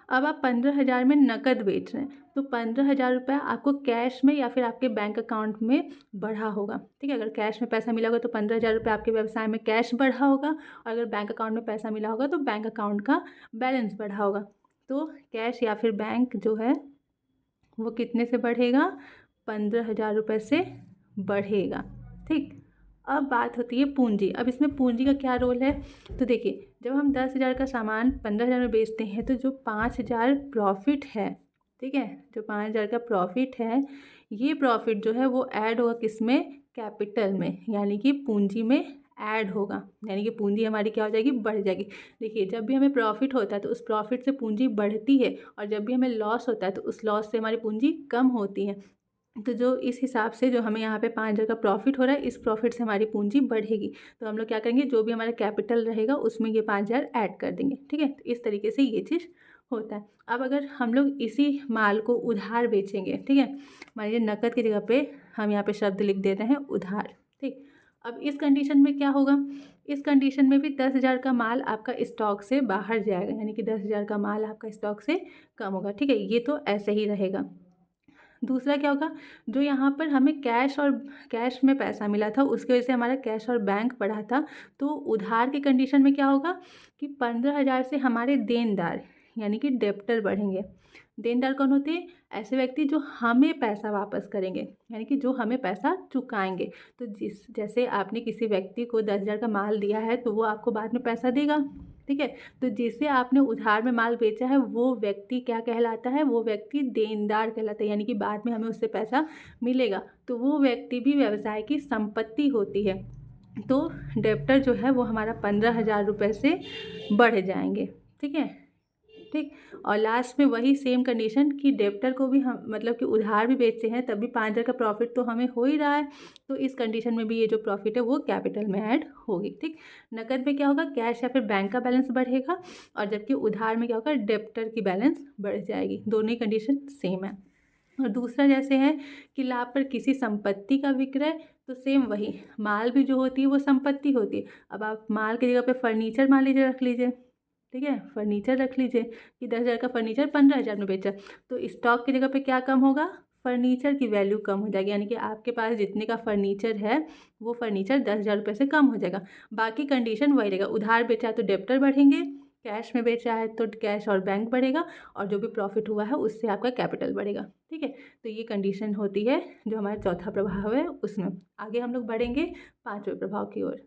अब आप 15,000 में नकद बेच रहे हैं, तो 15,000 रुपये आपको कैश में या फिर आपके बैंक अकाउंट में बढ़ा होगा, ठीक है। अगर कैश में पैसा मिला होगा तो 15,000 रुपये आपके व्यवसाय में कैश बढ़ा होगा, और अगर बैंक अकाउंट में पैसा मिला होगा तो बैंक अकाउंट का बैलेंस बढ़ा होगा। तो कैश या फिर बैंक जो है वो कितने से बढ़ेगा, 15,000 रुपये से बढ़ेगा, ठीक। अब बात होती है पूंजी। अब इसमें पूंजी का क्या रोल है, तो देखिए जब हम 10,000 का सामान 15,000 में बेचते हैं तो जो 5,000 प्रॉफिट है, ठीक है, जो 5,000 का प्रॉफिट है, ये प्रॉफिट जो है वो ऐड होगा किस में, कैपिटल में, यानी कि पूंजी में ऐड होगा, यानी कि पूंजी हमारी क्या हो जाएगी, बढ़ जाएगी। देखिए जब भी हमें प्रॉफिट होता है तो उस प्रॉफिट से पूंजी बढ़ती है, और जब भी हमें लॉस होता है तो उस लॉस से हमारी पूंजी कम होती है। तो जो इस हिसाब से जो हमें यहाँ पे 5,000 का प्रॉफिट हो रहा है, इस प्रॉफिट से हमारी पूंजी बढ़ेगी। तो हम लोग क्या करेंगे, जो भी हमारा कैपिटल रहेगा उसमें ये 5,000 ऐड कर देंगे, ठीक है। तो इस तरीके से ये चीज़ होता है। अब अगर हम लोग इसी माल को उधार बेचेंगे, ठीक है, मान लीजिए नकद की जगह पे हम यहाँ पे शब्द लिख देते हैं उधार, ठीक। अब इस कंडीशन में क्या होगा, इस कंडीशन में भी 10,000 का माल आपका स्टॉक से बाहर जाएगा, यानी कि 10,000 का माल आपका स्टॉक से कम होगा, ठीक है। ये तो ऐसे ही रहेगा। दूसरा क्या होगा, जो यहाँ पर हमें कैश में पैसा मिला था उसकी वजह से हमारा कैश और बैंक बढ़ा था, तो उधार की कंडीशन में क्या होगा कि 15,000 से हमारे देनदार यानी कि डेप्टर बढ़ेंगे। देनदार कौन होते हैं, ऐसे व्यक्ति जो हमें पैसा वापस करेंगे, यानी कि जो हमें पैसा चुकाएंगे। तो जैसे आपने किसी व्यक्ति को 10,000 का माल दिया है तो वो आपको बाद में पैसा देगा, ठीक है। तो जिसे आपने उधार में माल बेचा है वो व्यक्ति क्या कहलाता है, वो व्यक्ति देनदार कहलाता है, यानी कि बाद में हमें उससे पैसा मिलेगा। तो वो व्यक्ति भी व्यवसाय की संपत्ति होती है। तो डेप्टर जो है वो हमारा 15,000 रुपये से बढ़ जाएंगे, ठीक है, ठीक। और लास्ट में वही सेम कंडीशन कि डेप्टर को भी हम मतलब कि उधार भी बेचते हैं तब भी 5,000 का प्रॉफिट तो हमें हो ही रहा है, तो इस कंडीशन में भी ये जो प्रॉफिट है वो कैपिटल में ऐड होगी, ठीक। नकद में क्या होगा, कैश या फिर बैंक का बैलेंस बढ़ेगा, और जबकि उधार में क्या होगा, डेप्टर की बैलेंस बढ़ जाएगी। दोनों ही कंडीशन सेम है। और दूसरा जैसे है कि लाभ पर किसी संपत्ति का विक्रय, तो सेम वही, माल भी जो होती है वो संपत्ति होती है। अब आप माल की जगह पे फर्नीचर मान लीजिए रख लीजिए, ठीक है, फर्नीचर रख लीजिए कि 10,000 का फर्नीचर 15,000 में बेचा, तो स्टॉक की जगह पे क्या कम होगा, फर्नीचर की वैल्यू कम हो जाएगी, यानी कि आपके पास जितने का फर्नीचर है वो फर्नीचर 10,000 रुपये से कम हो जाएगा। बाकी कंडीशन वही रहेगा, उधार बेचा है तो डेप्टर बढ़ेंगे, कैश में बेचा है तो कैश और बैंक बढ़ेगा, और जो भी प्रॉफिट हुआ है उससे आपका कैपिटल बढ़ेगा, ठीक है। तो ये कंडीशन होती है जो हमारा चौथा प्रभाव है उसमें। आगे हम लोग बढ़ेंगे 5वें प्रभाव की ओर।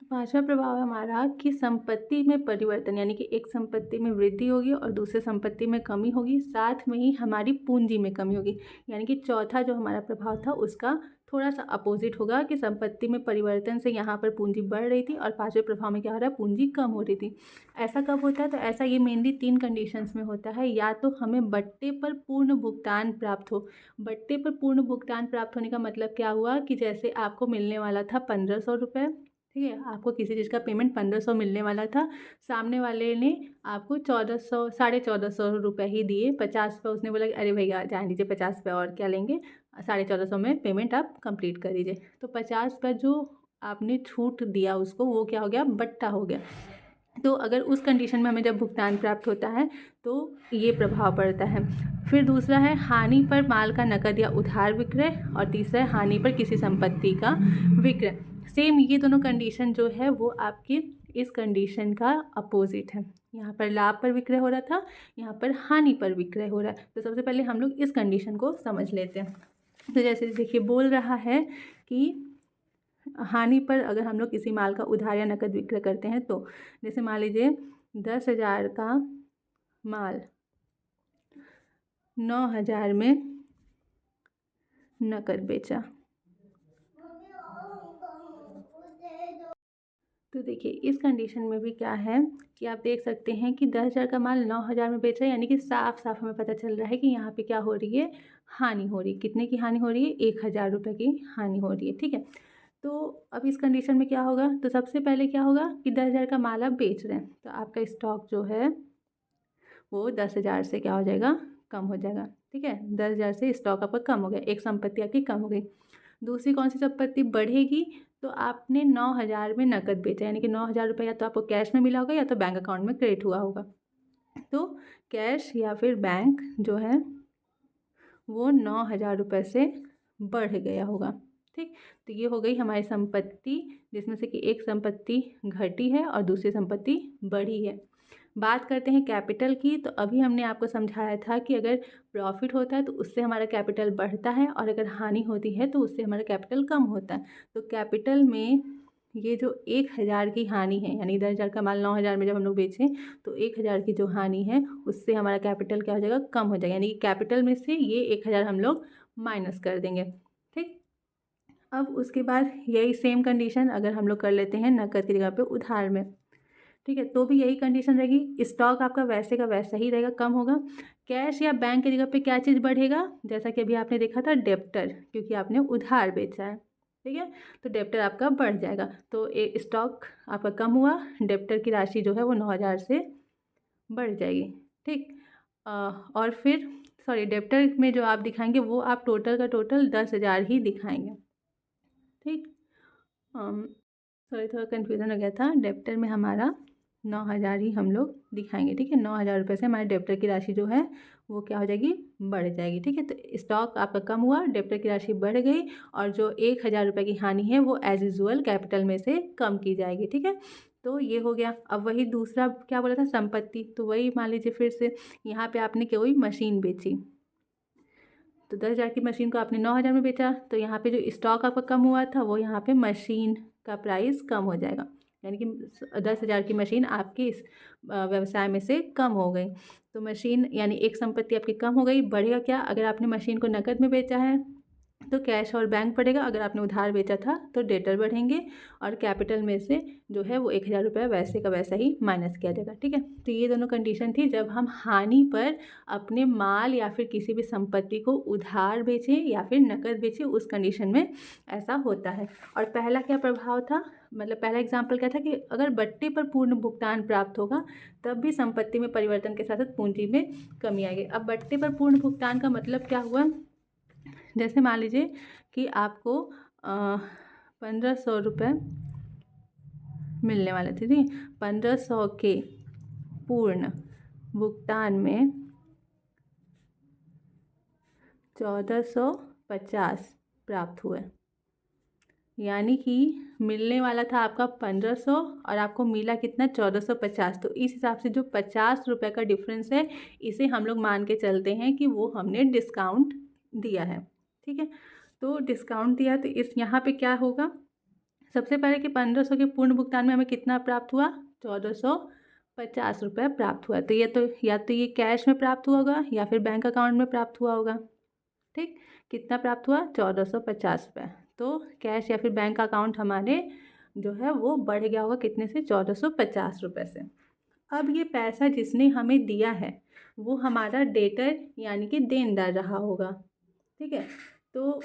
पांचवा प्रभाव है हमारा कि संपत्ति में परिवर्तन, यानी कि एक संपत्ति में वृद्धि होगी और दूसरे संपत्ति में कमी होगी, साथ में ही हमारी पूंजी में कमी होगी। यानी कि चौथा जो हमारा प्रभाव था उसका थोड़ा सा अपोजिट होगा कि संपत्ति में परिवर्तन से यहाँ पर पूंजी बढ़ रही थी और पांचवें प्रभाव में क्या हो रहा है, पूंजी कम हो रही थी। ऐसा कब होता है, तो ऐसा ये मेनली 3 कंडीशंस में होता है। या तो हमें बट्टे पर पूर्ण भुगतान प्राप्त हो, बट्टे पर पूर्ण भुगतान प्राप्त होने का मतलब क्या हुआ कि जैसे आपको मिलने वाला था 1,500 रुपये, ठीक है, आपको किसी चीज़ का पेमेंट 1,500 मिलने वाला था, सामने वाले ने आपको 1,400 1,450 रुपये ही दिए, 50 रुपये उसने बोला कि अरे भैया जान लीजिए 50 रुपये और क्या लेंगे, 1,450 में पेमेंट आप कंप्लीट कर दीजिए। तो 50 रुपये जो आपने छूट दिया उसको, वो क्या हो गया, बट्टा हो गया। तो अगर उस कंडीशन में हमें जब भुगतान प्राप्त होता है तो ये प्रभाव पड़ता है। फिर दूसरा है हानि पर माल का नकद या उधार विक्रय, और तीसरा है हानि पर किसी संपत्ति का विक्रय। सेम ये दोनों कंडीशन जो है वो आपकी इस कंडीशन का अपोजिट है। यहाँ पर लाभ पर विक्रय हो रहा था, यहाँ पर हानि पर विक्रय हो रहा है। तो सबसे पहले हम लोग इस कंडीशन को समझ लेते हैं। तो जैसे देखिए बोल रहा है कि हानि पर अगर हम लोग किसी माल का उधार या नकद विक्रय करते हैं, तो जैसे मान लीजिए 10,000 का माल 9,000 में नकद बेचा, तो देखिए इस कंडीशन में भी क्या है कि आप देख सकते हैं कि 10,000 का माल 9,000 में बेच रहे हैं, यानी कि साफ साफ हमें पता चल रहा है कि यहाँ पे क्या हो रही है, हानि हो रही है। कितने की हानि हो रही है? 1,000 रुपये की हानि हो रही है। ठीक है, तो अब इस कंडीशन में क्या होगा, तो सबसे पहले क्या होगा कि 10,000 का माल आप बेच रहे हैं, तो आपका स्टॉक जो है वो 10,000 से क्या हो जाएगा, कम हो जाएगा। ठीक है, 10,000 से स्टॉक आपका कम हो गया, एक संपत्ति आपकी कम हो गई। दूसरी कौन सी संपत्ति बढ़ेगी, तो आपने 9,000 में नकद बेचा, यानी कि 9,000 रुपये या तो आपको कैश में मिला होगा या तो बैंक अकाउंट में क्रेडिट हुआ होगा। तो कैश या फिर बैंक जो है वो 9,000 रुपये से बढ़ गया होगा। ठीक, तो ये हो गई हमारी संपत्ति, जिसमें से कि एक संपत्ति घटी है और दूसरी संपत्ति बढ़ी है। बात करते हैं कैपिटल की, तो अभी हमने आपको समझाया था कि अगर प्रॉफिट होता है तो उससे हमारा कैपिटल बढ़ता है और अगर हानि होती है तो उससे हमारा कैपिटल कम होता है। तो कैपिटल में ये जो 1,000 की हानि है, यानी 10,000 का माल 9,000 में जब हम लोग बेचें तो 1,000 की जो हानि है उससे हमारा कैपिटल क्या हो जाएगा, कम हो जाएगा, यानी कि कैपिटल में से ये 1,000 हम लोग माइनस कर देंगे। ठीक, अब उसके बाद यही सेम कंडीशन अगर हम लोग कर लेते हैं नकद की जगह पे उधार में। ठीक है, तो भी यही कंडीशन रहेगी, स्टॉक आपका वैसे का वैसा ही रहेगा, कम होगा। कैश या बैंक की जगह पे क्या चीज़ बढ़ेगा, जैसा कि अभी आपने देखा था डेप्टर, क्योंकि आपने उधार बेचा है। ठीक है, तो डेप्टर आपका बढ़ जाएगा, तो स्टॉक आपका कम हुआ, डेप्टर की राशि जो है वो 9,000 से बढ़ जाएगी। ठीक, और फिर सॉरी डेप्टर में जो आप दिखाएंगे वो आप टोटल का टोटल 10,000 ही दिखाएंगे। ठीक, सॉरी थोड़ा कन्फ्यूज़न हो गया था, डेप्टर में हमारा 9,000 ही हम लोग दिखाएंगे। ठीक है, 9,000 रुपये से हमारे डेप्टर की राशि जो है वो क्या हो जाएगी, बढ़ जाएगी। ठीक है, तो स्टॉक आपका कम हुआ, डेप्टर की राशि बढ़ गई और जो 1,000 रुपये की हानि है वो एज यूजुअल कैपिटल में से कम की जाएगी। ठीक है, तो ये हो गया। अब वही दूसरा क्या बोला था, संपत्ति, तो वही मान लीजिए फिर से यहाँ पे आपने कोई मशीन बेची, तो 10,000 की मशीन को आपने 9,000 में बेचा, तो यहाँ पे जो स्टॉक आपका कम हुआ था वो यहाँ पे मशीन का प्राइस कम हो जाएगा, यानी कि 10,000 की मशीन आपकी इस व्यवसाय में से कम हो गई। तो मशीन यानी एक संपत्ति आपकी कम हो गई, बढ़ेगा क्या, अगर आपने मशीन को नकद में बेचा है तो कैश और बैंक बढ़ेगा, अगर आपने उधार बेचा था तो डेटर बढ़ेंगे और कैपिटल में से जो है वो 1,000 रुपये वैसे का वैसा ही माइनस किया जाएगा। ठीक है, तो ये दोनों कंडीशन थी जब हम हानि पर अपने माल या फिर किसी भी संपत्ति को उधार बेचें या फिर नकद बेचें, उस कंडीशन में ऐसा होता है। और पहला क्या प्रभाव था, मतलब पहला एग्जाम्पल क्या था कि अगर बट्टे पर पूर्ण भुगतान प्राप्त होगा तब भी संपत्ति में परिवर्तन के साथ साथ पूंजी में कमी आएगी। अब बट्टे पर पूर्ण भुगतान का मतलब क्या हुआ, जैसे मान लीजिए कि आपको 1,500 रुपये मिलने वाले थे, ठीक, 1,500 के पूर्ण भुगतान में 1,450 प्राप्त हुए, यानी कि मिलने वाला था आपका 1,500 और आपको मिला कितना, 1,450। तो इस हिसाब से जो 50 रुपये का डिफरेंस है इसे हम लोग मान के चलते हैं कि वो हमने डिस्काउंट दिया है। ठीक है, तो डिस्काउंट दिया तो इस यहाँ पे क्या होगा, सबसे पहले कि 1,500 के पूर्ण भुगतान में हमें कितना प्राप्त हुआ, 1,450 रुपये प्राप्त हुआ। तो या तो ये कैश में प्राप्त हुआ होगा या फिर बैंक अकाउंट में प्राप्त हुआ होगा। ठीक, कितना प्राप्त हुआ, 1,450 रुपये। तो कैश या फिर बैंक अकाउंट हमारे जो है वो बढ़ गया होगा कितने से, 1,450 रुपये से। अब ये पैसा जिसने हमें दिया है वो हमारा डेटर यानी कि देनदार रहा होगा। ठीक है, तो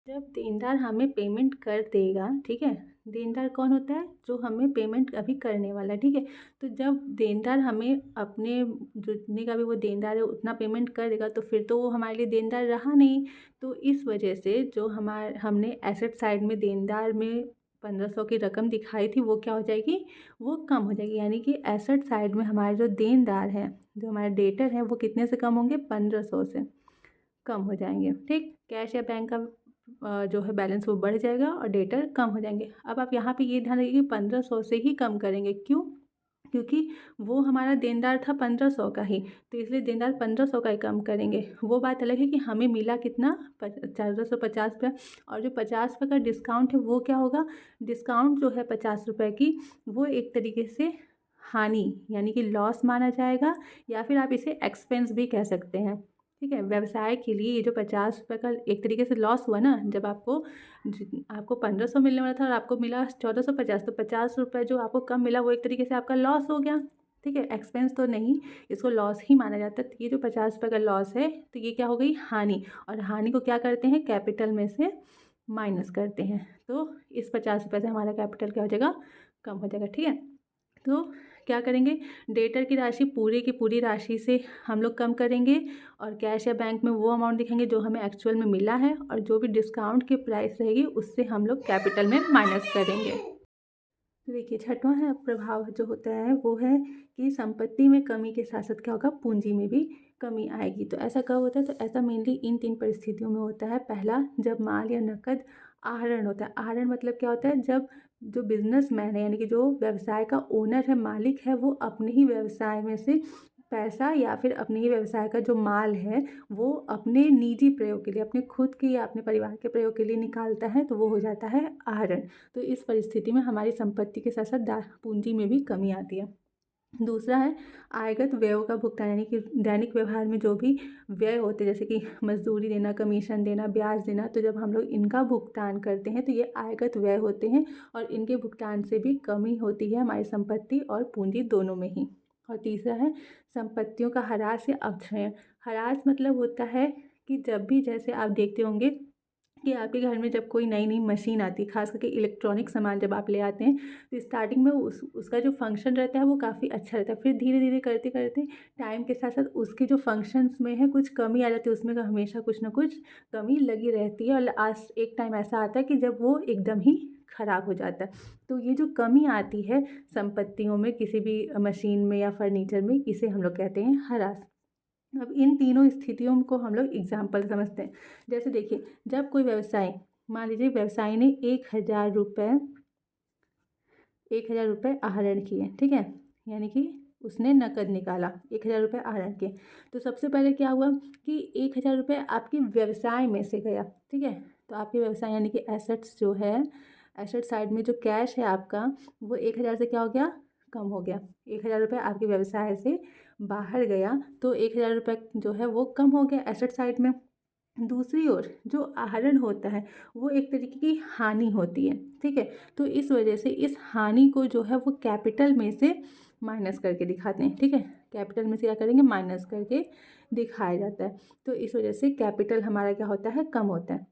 जब देनदार हमें पेमेंट कर देगा, ठीक है, देनदार कौन होता है, जो हमें पेमेंट अभी करने वाला है। ठीक है, तो जब देनदार हमें अपने जितने का भी वो देनदार है उतना पेमेंट कर देगा तो फिर तो वो हमारे लिए देनदार रहा नहीं। तो इस वजह से जो हमने एसेट साइड में देनदार में 1,500 की रकम दिखाई थी वो क्या हो जाएगी, वो कम हो जाएगी, यानी कि एसेट साइड में हमारे जो देनदार है, जो हमारे डेटर है, वो कितने से कम होंगे, 1,500 से कम हो जाएंगे। ठीक, कैश या बैंक का जो है बैलेंस वो बढ़ जाएगा और डेटर कम हो जाएंगे। अब आप यहाँ पे ये ध्यान रखिए कि 1,500 से ही कम करेंगे, क्यों, क्योंकि वो हमारा देनदार था 1,500 का ही, तो इसलिए देनदार 1,500 का ही कम करेंगे। वो बात अलग है कि हमें मिला कितना, 1,450 रुपये, और जो 50 रुपये का डिस्काउंट है वो क्या होगा, डिस्काउंट जो है 50 रुपये की वो एक तरीके से हानि यानी कि लॉस माना जाएगा, या फिर आप इसे एक्सपेंस भी कह सकते हैं। ठीक है। व्यवसाय के लिए ये जो 50 रुपये का एक तरीके से लॉस हुआ ना, जब आपको 1500 मिलने वाला था और आपको मिला 1450, तो 50 रुपये जो आपको कम मिला वो एक तरीके से आपका लॉस हो गया। ठीक है, एक्सपेंस तो नहीं, इसको लॉस ही माना जाता है। तो ये जो 50 रुपये का लॉस है, तो ये क्या हो गई, हानि। और हानि को क्या करते हैं, कैपिटल में से माइनस करते हैं। तो इस 50 रुपये से हमारा कैपिटल क्या हो जाएगा, कम हो जाएगा। ठीक है, तो क्या करेंगे, डेटर की राशि पूरी की पूरी राशि से हम लोग कम करेंगे और कैश या बैंक में वो अमाउंट दिखाएंगे जो हमें एक्चुअल में मिला है, और जो भी डिस्काउंट की प्राइस रहेगी उससे हम लोग कैपिटल में माइनस करेंगे। तो देखिए, छठवां है प्रभाव जो होता है वो है कि संपत्ति में कमी के साथ साथ क्या होगा, पूंजी में भी कमी आएगी। तो ऐसा कब होता है, तो ऐसा मेनली इन 3 परिस्थितियों में होता है। पहला, जब माल या नकद आहरण होता है। आहरण मतलब क्या होता है, जब जो बिजनेसमैन है यानी कि जो व्यवसाय का ओनर है, मालिक है, वो अपने ही व्यवसाय में से पैसा या फिर अपने ही व्यवसाय का जो माल है वो अपने निजी प्रयोग के लिए, अपने खुद के या अपने परिवार के प्रयोग के लिए निकालता है, तो वो हो जाता है आहरण। तो इस परिस्थिति में हमारी संपत्ति के साथ साथ पूंजी में भी कमी आती है। दूसरा है आयगत व्ययों का भुगतान, यानी कि दैनिक व्यवहार में जो भी व्यय होते हैं, जैसे कि मजदूरी देना, कमीशन देना, ब्याज देना, तो जब हम लोग इनका भुगतान करते हैं तो ये आयगत व्यय होते हैं, और इनके भुगतान से भी कमी होती है हमारी संपत्ति और पूंजी दोनों में ही। और तीसरा है संपत्तियों का ह्रास या अपक्षय। ह्रास मतलब होता है कि जब भी, जैसे आप देखते होंगे कि आपके घर में जब कोई नई नई मशीन आती है, खास करके इलेक्ट्रॉनिक सामान जब आप ले आते हैं, तो स्टार्टिंग में उसका जो फंक्शन रहता है वो काफ़ी अच्छा रहता है। फिर धीरे धीरे करते करते टाइम के साथ साथ उसके जो फंक्शंस में है कुछ कमी आ जाती है, उसमें का हमेशा कुछ ना कुछ कमी लगी रहती है, और आज एक टाइम ऐसा आता है कि जब वो एकदम ही ख़राब हो जाता है। तो ये जो कमी आती है संपत्तियों में, किसी भी मशीन में या फर्नीचर में, इसे हम लोग कहते हैं ह्रास। अब इन तीनों स्थितियों को हम लोग एग्जाम्पल समझते हैं। जैसे देखिए, जब कोई व्यवसाय, मान लीजिए व्यवसाय ने 1,000 रुपये आहरण किए, ठीक है, यानी कि उसने नकद निकाला, 1,000 रुपये आहरण किए। तो सबसे पहले क्या हुआ कि 1,000 रुपये आपके व्यवसाय में से गया। ठीक है, तो आपके व्यवसाय यानी कि एसेट्स जो है, एसेट साइड में जो कैश है आपका, वो 1,000 से क्या हो गया, कम हो गया। 1,000 रुपये आपके व्यवसाय से बाहर गया, तो 1,000 रुपये जो है वो कम हो गया एसेट साइड में। दूसरी ओर जो आहरण होता है वो एक तरीके की हानि होती है। ठीक है, तो इस वजह से इस हानि को जो है वो कैपिटल में से माइनस करके दिखाते हैं। ठीक है, कैपिटल में से क्या करेंगे, माइनस करके दिखाया जाता है। तो इस वजह से कैपिटल हमारा क्या होता है, कम होता है।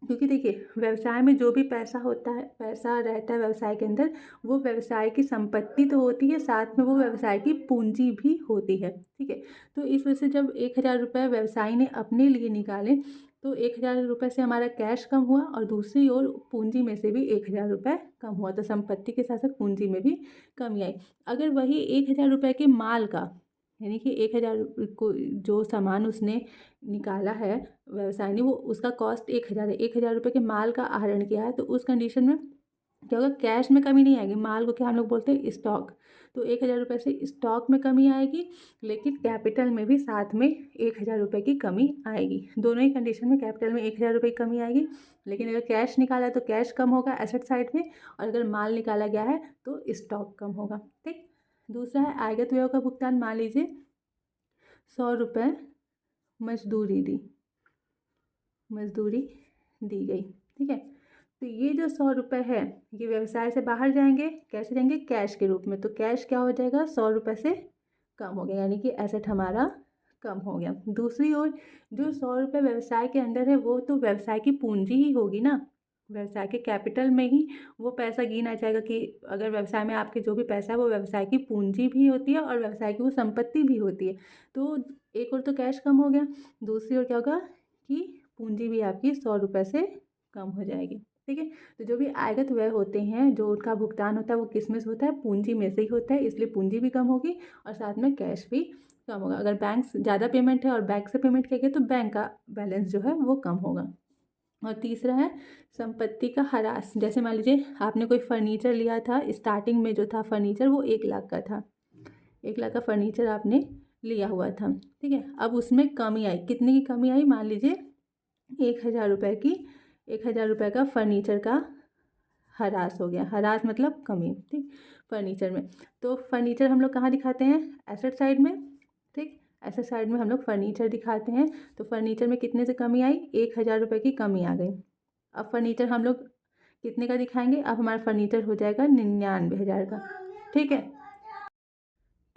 क्योंकि देखिए, व्यवसाय में जो भी पैसा होता है, पैसा रहता है व्यवसाय के अंदर, वो व्यवसाय की संपत्ति तो होती है, साथ में वो व्यवसाय की पूंजी भी होती है। ठीक है, तो इस वजह से जब 1,000 रुपये व्यवसाय ने अपने लिए निकाले, तो 1,000 रुपये से हमारा कैश कम हुआ, और दूसरी ओर पूंजी में से भी 1,000 रुपये कम हुआ। तो संपत्ति के साथ साथ पूंजी में भी कमी आई। अगर वही 1,000 रुपये के माल का, यानी कि 1,000 को जो सामान उसने निकाला है व्यवसाय ने, वो उसका कॉस्ट 1,000 है, 1,000 रुपये के माल का आहरण किया है, तो उस कंडीशन में क्या होगा, कैश में कमी नहीं आएगी। माल को क्या हम लोग बोलते हैं, स्टॉक। तो 1,000 रुपये से स्टॉक में कमी आएगी, लेकिन कैपिटल में भी साथ में 1,000 रुपये की कमी आएगी। दोनों ही कंडीशन में कैपिटल में 1,000 रुपये की कमी आएगी, लेकिन अगर कैश निकाला है तो कैश कम होगा एसेट साइड में, और अगर माल निकाला गया है तो स्टॉक कम होगा। ठीक, दूसरा है आयगत व्यय का भुगतान। मान लीजिए 100 रुपये मजदूरी दी गई। ठीक है, तो ये जो 100 रुपये है, ये व्यवसाय से बाहर जाएंगे, कैसे जाएंगे, कैश के रूप में। तो कैश क्या हो जाएगा, 100 रुपये से कम हो गया, यानी कि एसेट हमारा कम हो गया। दूसरी ओर जो 100 रुपये व्यवसाय के अंदर है, वो तो व्यवसाय की पूंजी ही होगी ना, व्यवसाय के कैपिटल में ही वो पैसा गिना जाएगा। कि अगर व्यवसाय में आपके जो भी पैसा है वो व्यवसाय की पूंजी भी होती है और व्यवसाय की वो संपत्ति भी होती है। तो एक और तो कैश कम हो गया, दूसरी ओर क्या होगा कि पूंजी भी आपकी 100 रुपये से कम हो जाएगी। ठीक है, तो जो भी आयगत व्यय होते हैं, जो उनका भुगतान होता है, वो किस में से होता है, पूंजी में से ही होता है, इसलिए पूंजी भी कम होगी और साथ में कैश भी कम होगा। अगर बैंक से ज़्यादा पेमेंट है और बैंक से पेमेंट किया गया तो बैंक का बैलेंस जो है वो कम होगा। और तीसरा है संपत्ति का ह्रास। जैसे मान लीजिए आपने कोई फर्नीचर लिया था, स्टार्टिंग में जो था फर्नीचर वो 1,00,000 का था, 1,00,000 का फर्नीचर आपने लिया हुआ था। ठीक है, अब उसमें कमी आई, कितने की कमी आई, मान लीजिए 1,000 रुपये की, 1,000 रुपये का फर्नीचर का ह्रास हो गया। ह्रास मतलब कमी। ठीक, फर्नीचर में, तो फर्नीचर हम लोग कहाँ दिखाते हैं, एसेट साइड में। ठीक, एसेट साइड में हम लोग फर्नीचर दिखाते हैं, तो फर्नीचर में कितने से कमी आई, 1,000 रुपये की कमी आ गई। अब फर्नीचर हम लोग कितने का दिखाएंगे, अब हमारा फर्नीचर हो जाएगा 99,000 का, ठीक है।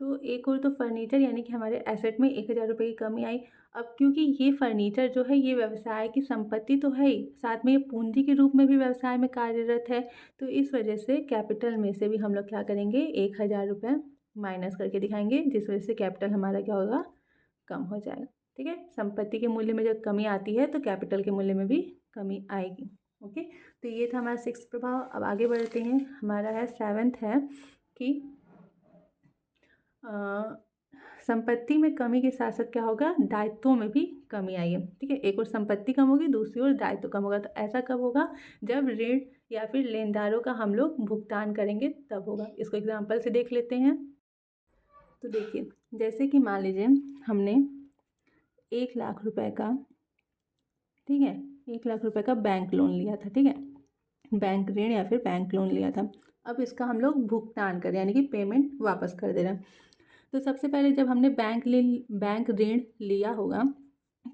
तो एक और तो फर्नीचर यानी कि हमारे एसेट में 1,000 रुपये की कमी आई। अब क्योंकि ये फर्नीचर जो है ये व्यवसाय की संपत्ति तो है ही, साथ में ये पूंजी के रूप में भी व्यवसाय में कार्यरत है, तो इस वजह से कैपिटल में से भी हम लोग क्या करेंगे, 1,000 रुपये माइनस करके दिखाएंगे, जिस वजह से कैपिटल हमारा क्या होगा, कम हो जाएगा, ठीक है। संपत्ति के मूल्य में जब कमी आती है तो कैपिटल के मूल्य में भी कमी आएगी। ओके, तो ये था हमारा 6th प्रभाव। अब आगे बढ़ते हैं, हमारा है 7th है कि संपत्ति में कमी के साथ साथ क्या होगा, दायित्वों में भी कमी आई है, ठीक है। एक और संपत्ति कम होगी, दूसरी ओर दायित्व कम होगा। तो ऐसा कब होगा, जब ऋण या फिर लेनदारों का हम लोग भुगतान करेंगे तब होगा। इसको एग्जाम्पल से देख लेते हैं। तो देखिए, जैसे कि मान लीजिए हमने 1,00,000 रुपए का, ठीक है, 1,00,000 रुपए का बैंक लोन लिया था, ठीक है, बैंक ऋण या फिर बैंक लोन लिया था। अब इसका हम लोग भुगतान करें यानी कि पेमेंट वापस कर दे रहे हैं। तो सबसे पहले जब हमने बैंक ऋण लिया होगा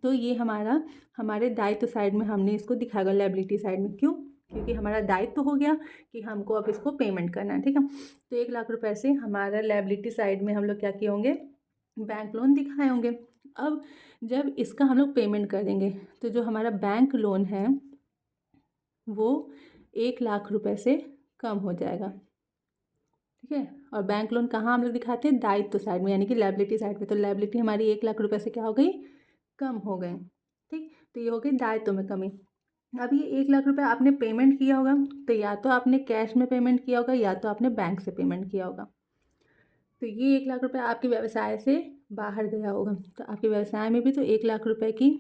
तो ये हमारे दायित्व साइड में हमने इसको दिखाएगा, लायबिलिटी साइड में। क्यों, क्योंकि हमारा दायित्व हो गया कि हमको अब इसको पेमेंट करना है, ठीक है। तो 1,00,000 रुपये से हमारा लायबिलिटी साइड में हम लोग क्या किए होंगे, बैंक लोन दिखाए होंगे। अब जब इसका हम लोग पेमेंट कर देंगे तो जो हमारा बैंक लोन है वो 1,00,000 रुपये से कम हो जाएगा, ठीक है। और बैंक लोन कहाँ हम लोग दिखाते हैं, दायित्व साइड में यानी कि लायबिलिटी साइड में। तो लायबिलिटी हमारी 1,00,000 रुपये से क्या हो गई, कम हो गई, ठीक। तो ये हो गई दायित्व में कमी। अब ये 1,00,000 रुपये आपने पेमेंट किया होगा, तो या तो आपने कैश में पेमेंट किया होगा या तो आपने बैंक से पेमेंट किया होगा। तो ये 1,00,000 रुपये आपके व्यवसाय से बाहर गया होगा, तो आपके व्यवसाय में भी तो 1,00,000 रुपये की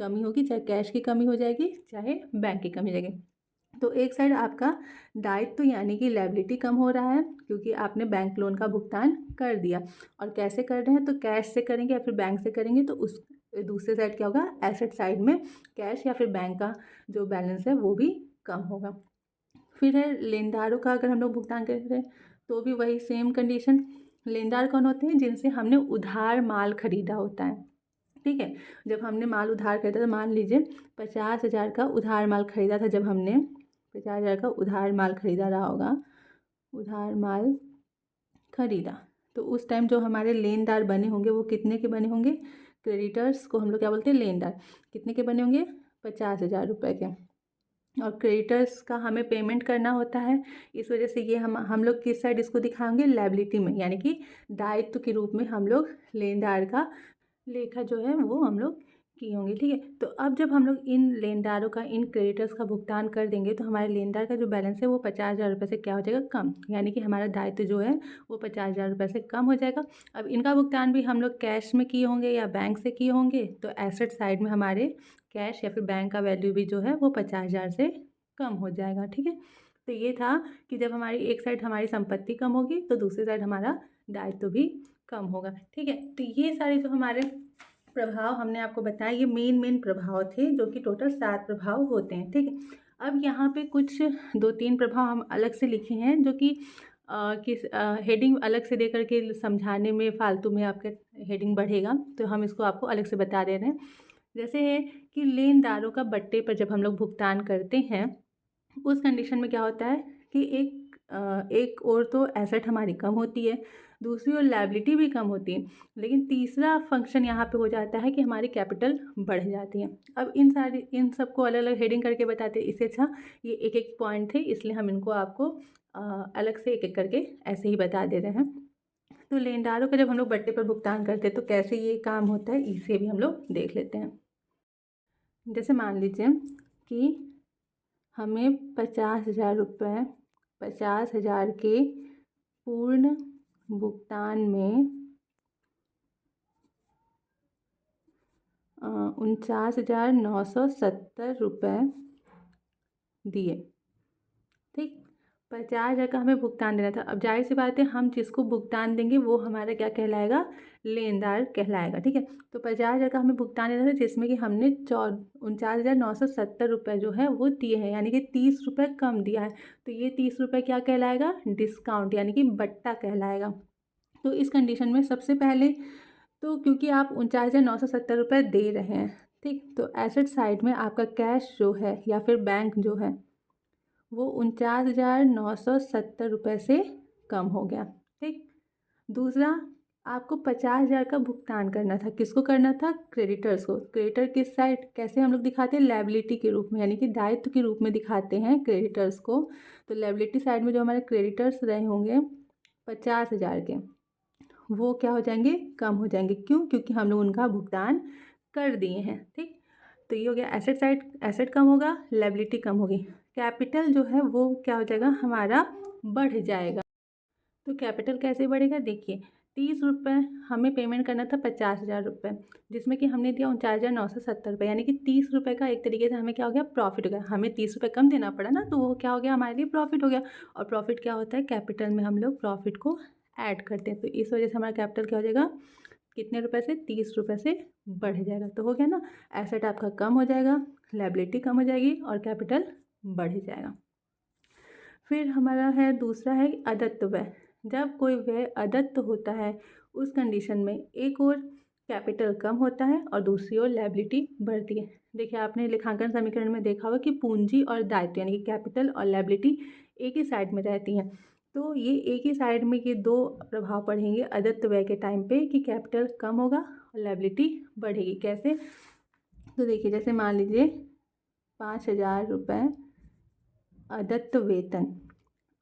कमी होगी, चाहे कैश की कमी हो जाएगी चाहे बैंक की कमी हो जाएगी। तो एक साइड आपका दायित्व यानी कि लायबिलिटी कम हो रहा है क्योंकि आपने बैंक लोन का भुगतान कर दिया। और कैसे कर रहे हैं, तो कैश से करेंगे या फिर बैंक से करेंगे, तो उस दूसरे साइड क्या होगा, एसेट साइड में कैश या फिर बैंक का जो बैलेंस है वो भी कम होगा। फिर है लेनदारों का, अगर हम लोग भुगतान कर रहे हैं तो भी वही सेम कंडीशन। लेनदार कौन होते हैं, जिनसे हमने उधार माल खरीदा होता है, ठीक है। जब हमने माल उधार खरीदा तो मान लीजिए 50,000 का उधार माल खरीदा था, जब हमने 50,000 का उधार माल खरीदा रहा होगा, उधार माल खरीदा, तो उस टाइम जो हमारे लेनदार बने होंगे वो कितने के बने होंगे, क्रेडिटर्स को हम लोग क्या बोलते हैं, लेनदार, कितने के बने होंगे, 50,000 रुपये के। और क्रेडिटर्स का हमें पेमेंट करना होता है, इस वजह से ये हम लोग किस साइड इसको दिखाएंगे, लायबिलिटी में, यानी कि दायित्व के रूप में हम लोग लेनदार का लेखा जो है वो हम लोग किए होंगे, ठीक है। तो अब जब हम लोग इन लेनदारों का, इन क्रेडिटर्स का भुगतान कर देंगे तो हमारे लेनदार का जो बैलेंस है वो 50,000 रुपये से क्या हो जाएगा, कम, यानी कि हमारा दायित्व जो है वो 50,000 रुपये से कम हो जाएगा। अब इनका भुगतान भी हम लोग कैश में किए होंगे या बैंक से किए होंगे, तो एसेट साइड में हमारे कैश या फिर बैंक का वैल्यू भी जो है वो 50,000 से कम हो जाएगा, ठीक है। तो ये था कि जब हमारी एक साइड हमारी संपत्ति कम होगी तो दूसरी साइड हमारा दायित्व भी कम होगा, ठीक है। तो ये सारे जो हमारे प्रभाव हमने आपको बताया, ये मेन प्रभाव थे, जो कि टोटल 7 प्रभाव होते हैं, ठीक है। अब यहाँ पे कुछ 2-3 प्रभाव हम अलग से लिखे हैं, जो कि किस हेडिंग अलग से दे करके समझाने में फालतू में आपका हेडिंग बढ़ेगा, तो हम इसको आपको अलग से बता दे रहे हैं। जैसे है कि लेनदारों का बट्टे पर जब हम लोग भुगतान करते हैं, उस कंडीशन में क्या होता है कि एक और तो एसेट हमारी कम होती है, दूसरी ओर लायबिलिटी भी कम होती है, लेकिन तीसरा फंक्शन यहाँ पे हो जाता है कि हमारी कैपिटल बढ़ जाती है। अब इन सबको अलग अलग हेडिंग करके बताते हैं, इससे अच्छा ये एक एक पॉइंट थे, इसलिए हम इनको आपको अलग से एक एक करके ऐसे ही बता दे रहे हैं। तो लेनदारों का जब हम लोग बट्टे पर भुगतान करते हैं तो कैसे ये काम होता है, इसे भी हम लोग देख लेते हैं। जैसे मान लीजिए कि हमें 50,000 रुपये, 50,000 के पूर्ण भुगतान में 49,970 रुपये दिए, ठीक। 50,000 का हमें भुगतान देना था। अब जाहिर सी बात है, हम जिसको भुगतान देंगे वो हमारा क्या कहलाएगा, लेनदार कहलाएगा, ठीक है। तो 50,000 का हमें भुगतान देना था, जिसमें कि हमने 49,970 रुपये जो है वो दिए हैं, यानी कि 30 रुपये कम दिया है। तो ये 30 रुपये क्या कहलाएगा, डिस्काउंट, यानी कि बट्टा कहलाएगा। तो इस कंडीशन में सबसे पहले तो क्योंकि आप 49,970 रुपये दे रहे हैं, ठीक, तो एसेट साइड में आपका कैश जो है या फिर बैंक जो है वो 49,970 रुपये से कम हो गया, ठीक। दूसरा, आपको 50,000 का भुगतान करना था। किसको करना था? क्रेडिटर्स को। क्रेडिटर किस साइड कैसे हम लोग दिखाते हैं? लायबिलिटी के रूप में, यानी कि दायित्व के रूप में दिखाते हैं क्रेडिटर्स को। तो लायबिलिटी साइड में जो हमारे क्रेडिटर्स रहे होंगे 50,000 के, वो क्या हो जाएंगे? कम हो जाएंगे। क्यों? क्योंकि हम लोग उनका भुगतान कर दिए हैं, ठीक। तो ये हो गया एसेट साइड, एसेट कम होगा, लायबिलिटी कम होगी। कैपिटल जो है वो क्या हो जाएगा? हमारा बढ़ जाएगा। तो कैपिटल कैसे बढ़ेगा? देखिए, 30 रुपये हमें पेमेंट करना था 50,000 रुपये, जिसमें कि हमने दिया 49,970 रुपये, यानी कि 30 रुपये का एक तरीके से हमें क्या हो गया? प्रॉफिट हो गया। हमें 30 रुपये कम देना पड़ा ना, तो वो क्या हो गया? हमारे लिए प्रॉफिट हो गया। और प्रॉफिट क्या होता है? कैपिटल में हम लोग प्रॉफिट को ऐड करते हैं, तो इस वजह से हमारा कैपिटल क्या हो जाएगा? कितने रुपये से? 30 रुपये से बढ़ जाएगा। तो हो गया ना, एसेट आपका कम हो जाएगा, लायबिलिटी कम हो जाएगी और कैपिटल बढ़ जाएगा। फिर हमारा है दूसरा है अदत्त व्यय। जब कोई व्यय अदत्त होता है उस कंडीशन में एक और कैपिटल कम होता है और दूसरी ओर लायबिलिटी बढ़ती है। देखिए, आपने लेखांकन समीकरण में देखा होगा कि पूंजी और दायित्व यानी कि कैपिटल और लायबिलिटी एक ही साइड में रहती हैं। तो ये एक ही साइड में ये दो प्रभाव पड़ेंगे अदत्त व्यय के टाइम पे कि कैपिटल कम होगा और लायबिलिटी बढ़ेगी। कैसे? तो देखिए, जैसे मान लीजिए 5,000 रुपये अदत्त वेतन।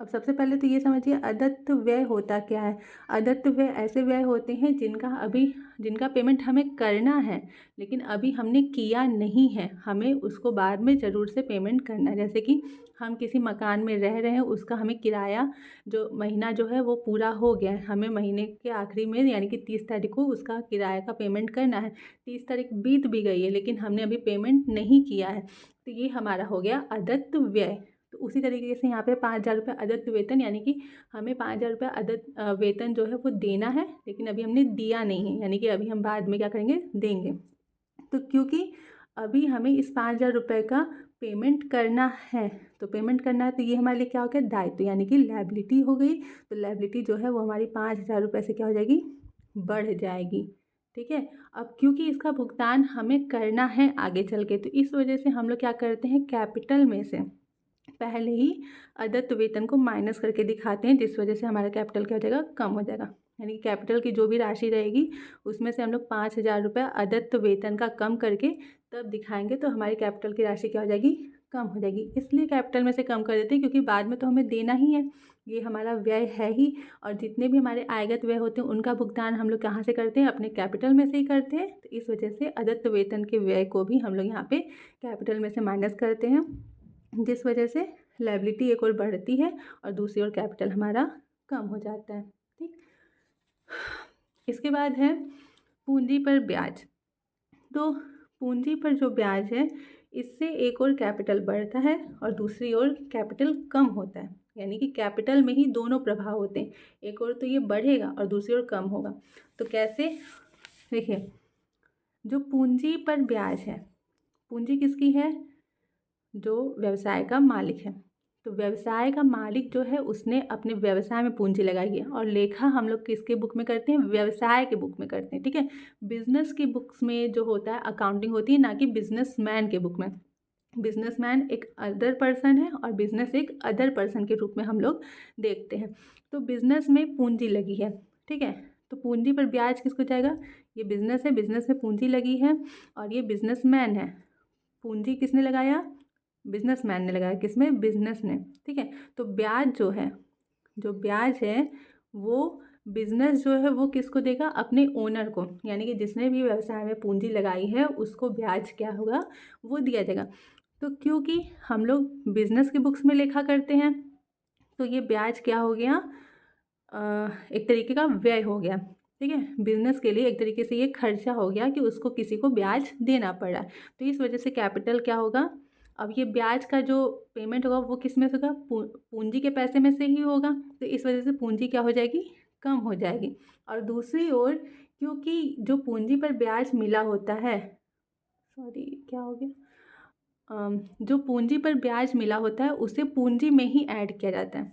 अब सबसे पहले तो ये समझिए अदत्त व्यय होता क्या है। अदत्त व्यय ऐसे व्यय होते हैं जिनका पेमेंट हमें करना है, लेकिन अभी हमने किया नहीं है, हमें उसको बाद में ज़रूर से पेमेंट करना है। जैसे कि हम किसी मकान में रह रहे हैं, उसका हमें किराया जो महीना जो है वो पूरा हो गया है, हमें महीने के आखिरी में यानी कि 30 तारीख को उसका किराया का पेमेंट करना है। 30 तारीख बीत भी गई है लेकिन हमने अभी पेमेंट नहीं किया है, तो ये हमारा हो गया अदत्त व्यय। तो उसी तरीके से यहाँ पे 5,000 रुपये अदत्त वेतन, यानी कि हमें 5,000 रुपये अदत्त वेतन जो है वो देना है, लेकिन अभी हमने दिया नहीं है, यानी कि अभी हम बाद में क्या करेंगे? देंगे। तो क्योंकि अभी हमें इस 5,000 रुपये का पेमेंट करना है, तो पेमेंट करना है तो ये हमारे लिए क्या हो गया? दायित्व, यानी कि लायबिलिटी हो गई। तो लायबिलिटी जो है वो हमारी 5,000 रुपये से क्या हो जाएगी? बढ़ जाएगी, ठीक है। अब क्योंकि इसका भुगतान हमें करना है आगे चल के, तो इस वजह से हम लोग क्या करते हैं? कैपिटल में से पहले ही अदत्त वेतन को माइनस करके दिखाते हैं, जिस वजह से हमारा कैपिटल क्या हो जाएगा? कम हो जाएगा। यानी कि कैपिटल की जो भी राशि रहेगी उसमें से हम लोग 5,000 रुपये अदत्त वेतन का कम करके तब दिखाएंगे, तो हमारी कैपिटल की राशि क्या हो जाएगी? कम हो जाएगी। इसलिए कैपिटल में से कम कर देते हैं क्योंकि बाद में तो हमें देना ही है, ये हमारा व्यय है ही। और जितने भी हमारे आयगत व्यय होते हैं उनका भुगतान हम लोग कहाँ से करते हैं? अपने कैपिटल में से ही करते हैं। तो इस वजह से अदत्त वेतन के व्यय को भी हम लोग यहाँ पे कैपिटल में से माइनस करते हैं, जिस वजह से लायबिलिटी एक और बढ़ती है और दूसरी ओर कैपिटल हमारा कम हो जाता है, ठीक। इसके बाद है पूंजी पर ब्याज। तो पूंजी पर जो ब्याज है इससे एक और कैपिटल बढ़ता है और दूसरी ओर कैपिटल कम होता है, यानी कि कैपिटल में ही दोनों प्रभाव होते हैं, एक और तो ये बढ़ेगा और दूसरी ओर कम होगा। तो कैसे? देखिए, जो पूंजी पर ब्याज है, पूंजी किसकी है? जो व्यवसाय का मालिक है। तो व्यवसाय का मालिक जो है उसने अपने व्यवसाय में पूंजी लगाई है, और लेखा हम लोग किसके बुक में करते हैं? व्यवसाय के बुक में करते हैं, ठीक है। बिजनेस की बुक्स में जो होता है अकाउंटिंग होती है, ना कि बिजनेसमैन के बुक में। बिजनेसमैन एक अदर पर्सन है और बिजनेस एक अदर पर्सन के रूप में हम लोग देखते हैं। तो बिजनेस में पूंजी लगी है, ठीक है, तो पूंजी पर ब्याज किसको जाएगा? ये बिजनेस है, बिजनेस में पूंजी लगी है और ये बिजनेसमैन है। पूंजी किसने लगाया? बिजनेसमैन ने लगाया। किसमें? बिजनेस ने, ठीक है। तो ब्याज जो है, जो ब्याज है वो बिजनेस जो है वो किसको देगा? अपने ओनर को, यानी कि जिसने भी व्यवसाय में पूंजी लगाई है उसको ब्याज क्या होगा? वो दिया जाएगा। तो क्योंकि हम लोग बिजनेस के बुक्स में लेखा करते हैं तो ये ब्याज क्या हो गया? एक तरीके का व्यय हो गया, ठीक है। बिजनेस के लिए एक तरीके से ये खर्चा हो गया कि उसको किसी को ब्याज देना पड़ा। तो इस वजह से कैपिटल क्या होगा? अब ये ब्याज का जो पेमेंट होगा वो किस में से होगा? पूंजी के पैसे में से ही होगा। तो इस वजह से पूंजी क्या हो जाएगी? कम हो जाएगी। और दूसरी ओर क्योंकि जो पूंजी पर ब्याज मिला होता है, सॉरी क्या हो गया, जो पूंजी पर ब्याज मिला होता है उसे पूंजी में ही ऐड किया जाता है।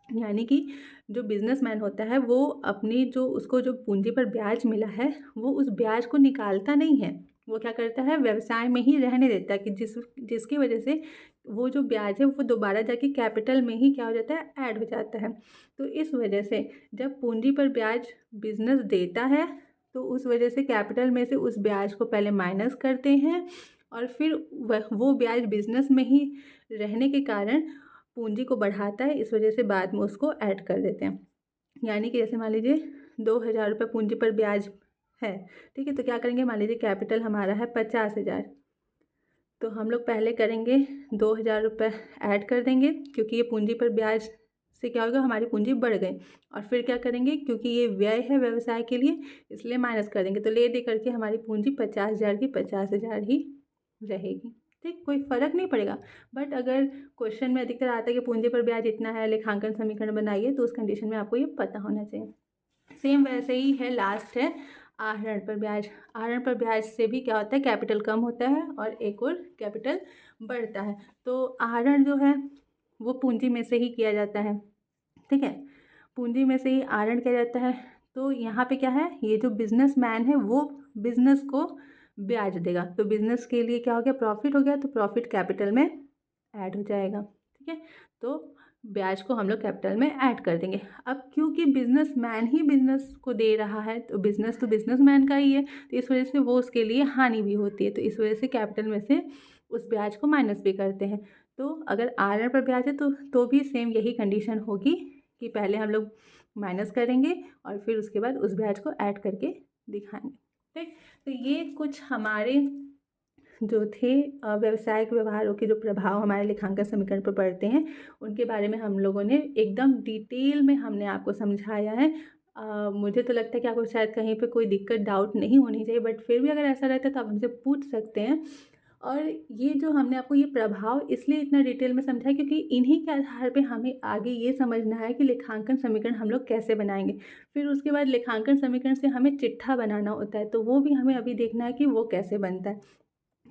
यानी कि जो बिजनेसमैन होता है वो अपनी जो उसको जो पूंजी पर ब्याज मिला है वो उस ब्याज को निकालता नहीं है, वो क्या करता है व्यवसाय में ही रहने देता है कि जिसकी वजह से वो जो ब्याज है वो दोबारा जाके कैपिटल में ही क्या हो जाता है ऐड हो जाता है। तो इस वजह से जब पूंजी पर ब्याज बिजनेस देता है तो उस वजह से कैपिटल में से उस ब्याज को पहले माइनस करते हैं और फिर वो ब्याज बिजनेस में ही रहने के कारण पूंजी को बढ़ाता है, इस वजह से बाद में उसको ऐड कर देते हैं। यानी कि जैसे मान लीजिए 2,000 रुपये पूंजी पर ब्याज है, ठीक है, तो क्या करेंगे, मान लीजिए कैपिटल हमारा है 50,000, तो हम लोग पहले करेंगे 2,000 रुपये ऐड कर देंगे क्योंकि ये पूंजी पर ब्याज से क्या होगा हमारी पूंजी बढ़ गई। और फिर क्या करेंगे, क्योंकि ये व्यय है व्यवसाय के लिए इसलिए माइनस कर देंगे, तो ले दे करके हमारी पूंजी 50,000 की 50,000 ही रहेगी। ठीक, कोई फ़र्क नहीं पड़ेगा। बट अगर क्वेश्चन में अधिकतर आता है कि पूंजी पर ब्याज इतना है, लेखांकन समीकरण बनाइए, तो उस कंडीशन में आपको ये पता होना चाहिए। सेम वैसे ही है, लास्ट है आहरण पर ब्याज। आहरण पर ब्याज से भी क्या होता है, कैपिटल कम होता है और एक और कैपिटल बढ़ता है। तो आहरण जो है वो पूंजी में से ही किया जाता है, ठीक है, पूंजी में से ही आहरण किया जाता है। तो यहाँ पे क्या है, ये जो बिजनेसमैन है वो बिजनेस को ब्याज देगा, तो बिजनेस के लिए क्या हो गया, प्रॉफिट हो गया, तो प्रॉफिट कैपिटल में ऐड हो जाएगा, ठीक है। तो ब्याज को हम लोग कैपिटल में ऐड कर देंगे। अब क्योंकि बिजनेसमैन ही बिजनेस को दे रहा है तो बिजनेस तो बिजनेसमैन का ही है, तो इस वजह से वो उसके लिए हानि भी होती है, तो इस वजह से कैपिटल में से उस ब्याज को माइनस भी करते हैं। तो अगर आहरण पर ब्याज है तो भी सेम यही कंडीशन होगी कि पहले हम लोग माइनस करेंगे और फिर उसके बाद उस ब्याज को ऐड करके दिखाएंगे, ठीक। तो ये कुछ हमारे जो थे व्यावसायिक व्यवहारों के जो प्रभाव हमारे लेखांकन समीकरण पर पड़ते हैं उनके बारे में हम लोगों ने एकदम डिटेल में हमने आपको समझाया है। मुझे तो लगता है कि आपको शायद कहीं पे कोई दिक्कत डाउट नहीं होनी चाहिए, बट फिर भी अगर ऐसा रहता है तो आप हमसे पूछ सकते हैं। और ये जो हमने आपको ये प्रभाव इसलिए इतना डिटेल में समझा है क्योंकि इन्हीं के आधार पे हमें आगे ये समझना है कि लेखांकन समीकरण हम लोग कैसे बनाएंगे। फिर उसके बाद लेखांकन समीकरण से हमें चिट्ठा बनाना होता है, तो वो भी हमें अभी देखना है कि वो कैसे बनता है।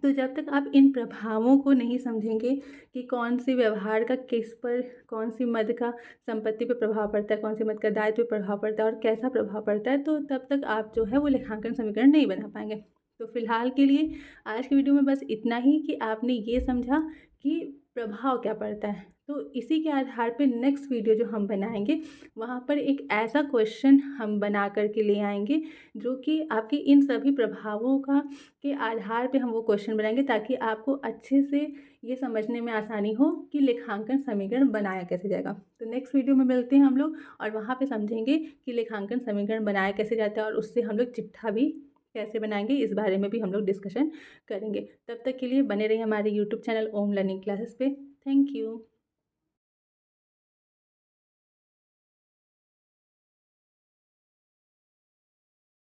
तो जब तक आप इन प्रभावों को नहीं समझेंगे कि कौन सी व्यवहार का किस पर, कौन सी मद का संपत्ति पर प्रभाव पड़ता है, कौन सी मद का दायित्व पर प्रभाव पड़ता है और कैसा प्रभाव पड़ता है, तो तब तक आप जो है वो लेखांकन समीकरण नहीं बना पाएंगे। तो फिलहाल के लिए आज की वीडियो में बस इतना ही कि आपने ये समझा कि प्रभाव क्या पड़ता है। तो इसी के आधार पे नेक्स्ट वीडियो जो हम बनाएंगे वहाँ पर एक ऐसा क्वेश्चन हम बना करके ले आएंगे जो कि आपके इन सभी प्रभावों का के आधार पे हम वो क्वेश्चन बनाएंगे ताकि आपको अच्छे से ये समझने में आसानी हो कि लेखांकन समीकरण बनाया कैसे जाएगा। तो नेक्स्ट वीडियो में मिलते हैं हम लोग और वहाँ पे समझेंगे कि लेखांकन समीकरण बनाया कैसे जाता है और उससे हम लोग चिट्ठा भी कैसे बनाएंगे, इस बारे में भी हम लोग डिस्कशन करेंगे। तब तक के लिए बने रहिए हमारे यूट्यूब चैनल ओम लर्निंग क्लासेस पे। Thank you.